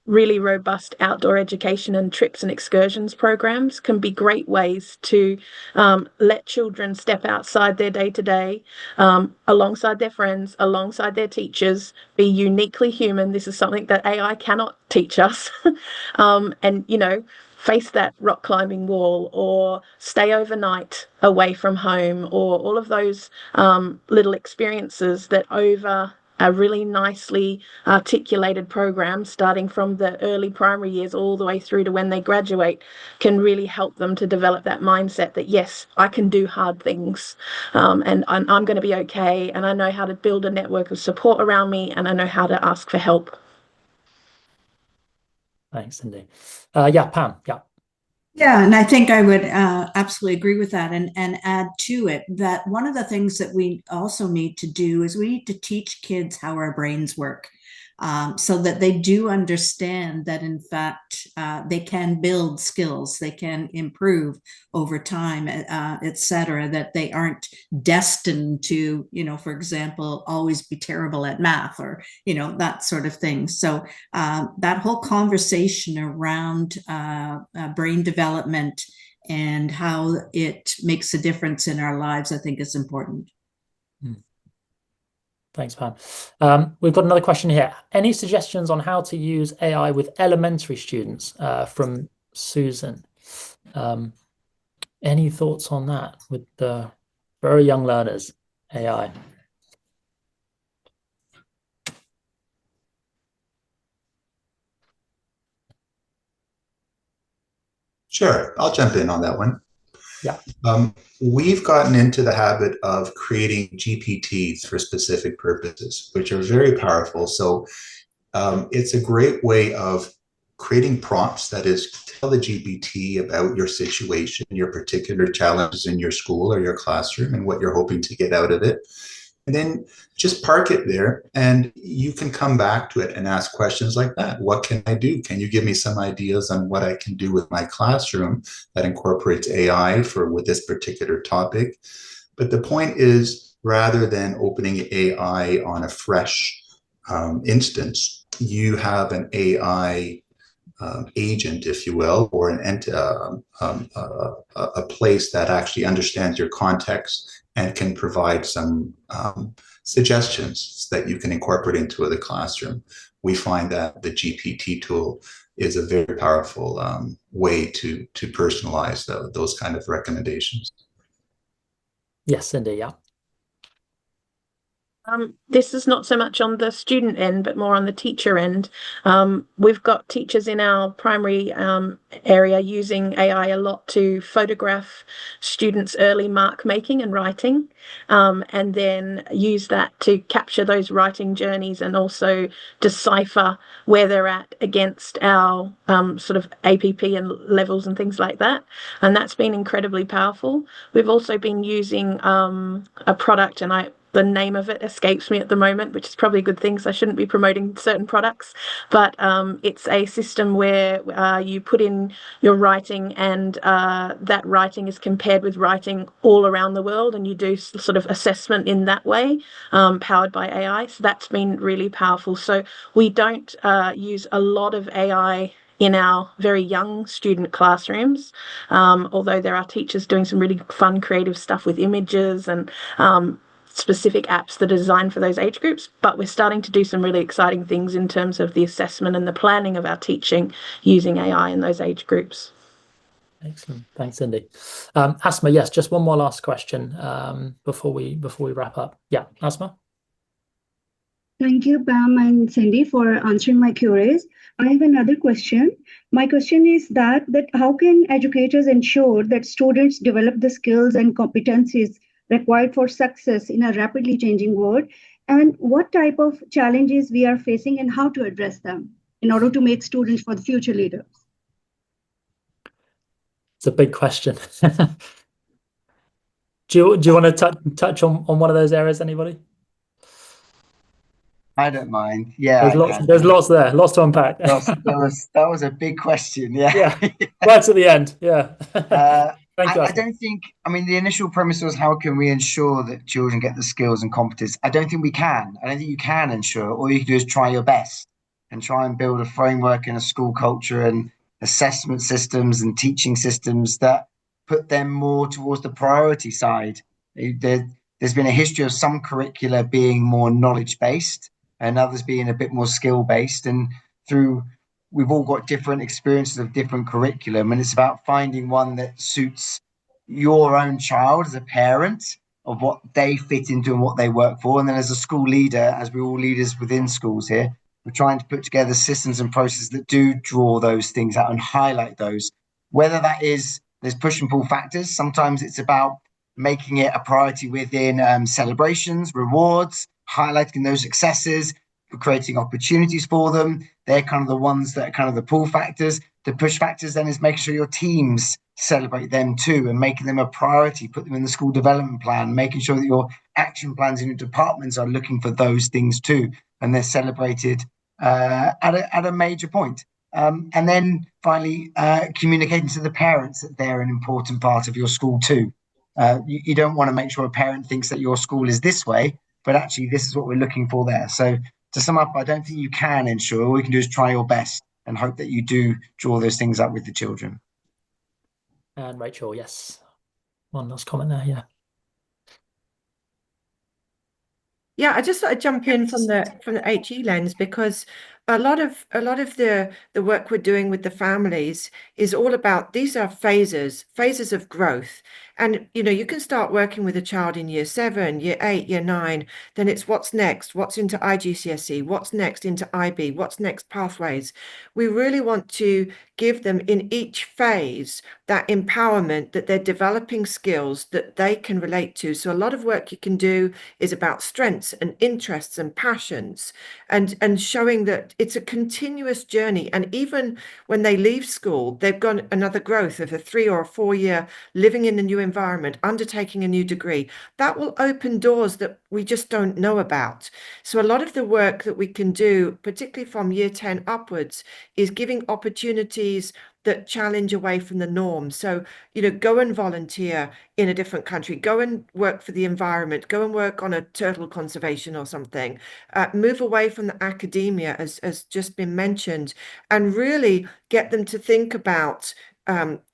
really robust outdoor education and trips and excursions programs can be great ways to let children step outside their day-to-day, alongside their friends, alongside their teachers, be uniquely human. This is something that AI cannot teach us. And, face that rock climbing wall or stay overnight away from home, or all of those little experiences that over a really nicely articulated program, starting from the early primary years all the way through to when they graduate, can really help them to develop that mindset that, yes, I can do hard things, and I'm going to be okay, and I know how to build a network of support around me, and I know how to ask for help. Thanks, Cindy. Yeah, Pam, yeah. Yeah, and I think I would absolutely agree with that and add to it that one of the things that we also need to do is we need to teach kids how our brains work, so that they do understand that, in fact, they can build skills, they can improve over time, et cetera, that they aren't destined to, for example, always be terrible at math or, that sort of thing. So that whole conversation around brain development and how it makes a difference in our lives, I think is important. Thanks, Pam. We've got another question here. Any suggestions on how to use AI with elementary students from Susan? Any thoughts on that with the very young learners, AI? Sure, I'll jump in on that one. Yeah. We've gotten into the habit of creating GPTs for specific purposes, which are very powerful. So it's a great way of creating prompts, that is, tell the GPT about your situation, your particular challenges in your school or your classroom, and what you're hoping to get out of it. And then just park it there, and you can come back to it and ask questions like that. What can I do? Can you give me some ideas on what I can do with my classroom that incorporates AI with this particular topic? But the point is, rather than opening AI on a fresh instance, you have an AI agent, if you will, or a place that actually understands your context and can provide some suggestions that you can incorporate into the classroom. We find that the GPT tool is a very powerful way to personalize those kind of recommendations. Yes, indeed, yeah. This is not so much on the student end, but more on the teacher end. We've got teachers in our primary area using AI a lot to photograph students' early mark making and writing, and then use that to capture those writing journeys and also decipher where they're at against our sort of APP and levels and things like that. And that's been incredibly powerful. We've also been using a product, and the name of it escapes me at the moment, which is probably a good thing, so I shouldn't be promoting certain products. But it's a system where you put in your writing, and that writing is compared with writing all around the world, and you do sort of assessment in that way, powered by AI. So that's been really powerful. So we don't use a lot of AI in our very young student classrooms, although there are teachers doing some really fun, creative stuff with images and specific apps that are designed for those age groups. But we're starting to do some really exciting things in terms of the assessment and the planning of our teaching using AI in those age groups. Excellent. Thanks, Cindy. Asma, yes, just one more last question before we wrap up. Yeah, Asma. Thank you, Pam and Cindy, for answering my queries. I have another question. My question is that how can educators ensure that students develop the skills and competencies required for success in a rapidly changing world, and what type of challenges we are facing and how to address them in order to make students for the future leaders? It's a big question. Do you want to touch on one of those areas, anybody? I don't mind. Yeah, there's lots there, lots to unpack. That was a big question. Yeah. Yeah. Right at the end. Yeah. Thank you, I don't think, I mean, the initial premise was how can we ensure that children get the skills and competence? I don't think we can. I don't think you can ensure. All you can do is try your best and try and build a framework and a school culture and assessment systems and teaching systems that put them more towards the priority side. There's been a history of some curricula being more knowledge-based and others being a bit more skill-based. And we've all got different experiences of different curriculum, and it's about finding one that suits your own child as a parent, of what they fit into and what they work for. And then as a school leader, as we're all leaders within schools here, we're trying to put together systems and processes that do draw those things out and highlight those. Whether that is, there's push and pull factors. Sometimes it's about making it a priority within celebrations, rewards, highlighting those successes, creating opportunities for them. They're kind of the ones that are kind of the pull factors. The push factors then is making sure your teams celebrate them too and making them a priority, put them in the school development plan, making sure that your action plans in your departments are looking for those things too, and they're celebrated at a major point. And then finally, communicating to the parents that they're an important part of your school too. You don't want to make sure a parent thinks that your school is this way, but actually this is what we're looking for there. So to sum up, I don't think you can ensure. All you can do is try your best and hope that you do draw those things up with the children. And Rachel, yes. One last comment there, yeah. Yeah, I just thought I'd jump in from the HE lens, because a lot of the work we're doing with the families is all about, these are phases of growth. And you can start working with a child in year 7, year 8, year 9, then it's what's next, what's into IGCSE, what's next into IB, what's next pathways. We really want to give them in each phase that empowerment, that they're developing skills that they can relate to. So a lot of work you can do is about strengths and interests and passions, and showing that it's a continuous journey. And even when they leave school, they've got another growth of a 3 or a 4 year living in a new environment, undertaking a new degree. That will open doors that we just don't know about. So a lot of the work that we can do, particularly from year 10 upwards, is giving opportunities that challenge away from the norm. So, go and volunteer in a different country, go and work for the environment, go and work on a turtle conservation or something, move away from the academia, as just been mentioned, and really get them to think about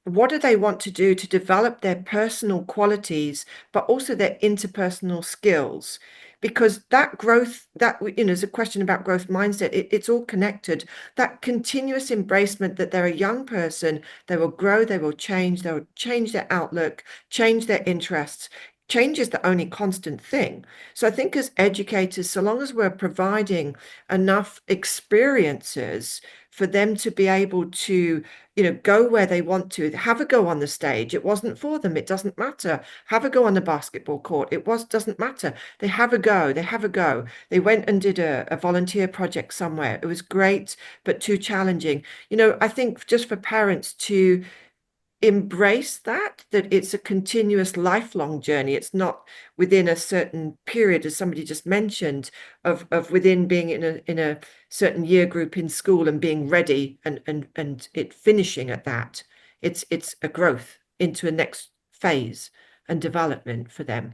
what do they want to do to develop their personal qualities, but also their interpersonal skills. Because that growth, that is a question about growth mindset. It's all connected. That continuous embracement that they're a young person, they will grow, they will change their outlook, change their interests. Change is the only constant thing. So I think as educators, so long as we're providing enough experiences for them to be able to, go where they want to, have a go on the stage. It wasn't for them. It doesn't matter. Have a go on the basketball court. Doesn't matter. They have a go. They went and did a volunteer project somewhere. It was great, but too challenging. I think just for parents to embrace that it's a continuous lifelong journey. It's not within a certain period, as somebody just mentioned, of within being in a certain year group in school and being ready and it finishing at that. It's a growth into a next phase and development for them.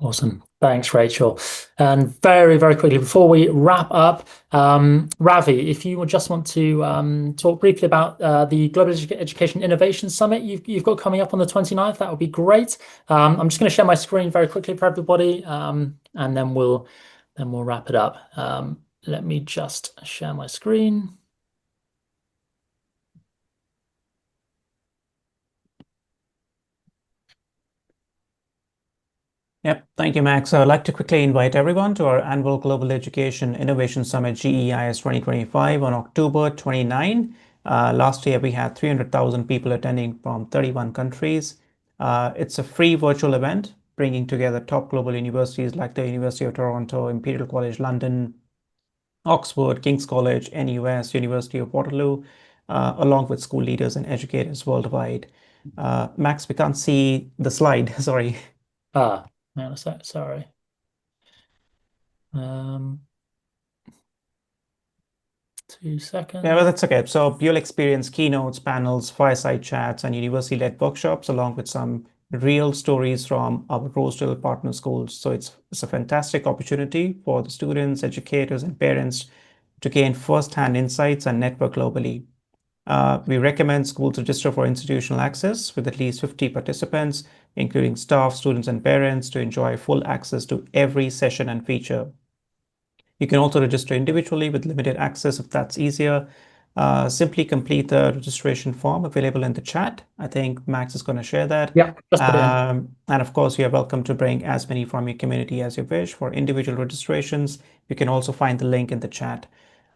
Awesome. Thanks, Rachel. And very, very quickly, before we wrap up, Ravi, if you just want to talk briefly about the Global Education Innovation Summit you've got coming up on the 29th, that would be great. I'm just going to share my screen very quickly for everybody, and then we'll wrap it up. Let me just share my screen. Yep, thank you, Max. I'd like to quickly invite everyone to our annual Global Education Innovation Summit GEIS 2025 on October 29. Last year, we had 300,000 people attending from 31 countries. It's a free virtual event bringing together top global universities like the University of Toronto, Imperial College London, Oxford, King's College, NUS, University of Waterloo, along with school leaders and educators worldwide. Max, we can't see the slide, sorry. No, sorry. 2 seconds. Yeah, well, that's okay. So you'll experience keynotes, panels, fireside chats, and university-led workshops, along with some real stories from our Rosedale partner schools. So it's a fantastic opportunity for the students, educators, and parents to gain first-hand insights and network globally. We recommend schools register for institutional access with at least 50 participants, including staff, students, and parents, to enjoy full access to every session and feature. You can also register individually with limited access if that's easier. Simply complete the registration form available in the chat. I think Max is going to share that. Yeah, just put it in. And of course, you're welcome to bring as many from your community as you wish. For individual registrations, you can also find the link in the chat.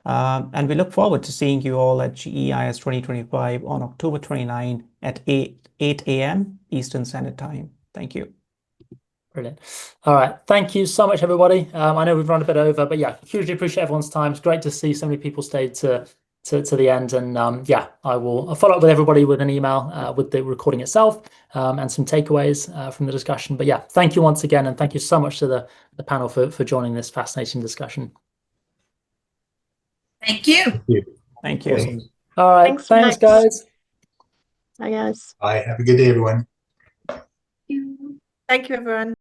And we look forward to seeing you all at GEIS 2025 on October 29 at 8 a.m. Eastern Standard Time. Thank you. Brilliant. All right. Thank you so much, everybody. I know we've run a bit over, but yeah, hugely appreciate everyone's time. It's great to see so many people stayed to the end. And yeah, I'll follow up with everybody with an email with the recording itself and some takeaways from the discussion. But yeah, thank you once again. And thank you so much to the panel for joining this fascinating discussion. Thank you. Thank you. Awesome. All right. Thanks, guys. Bye, guys. Bye. Have a good day, everyone. Thank you, everyone.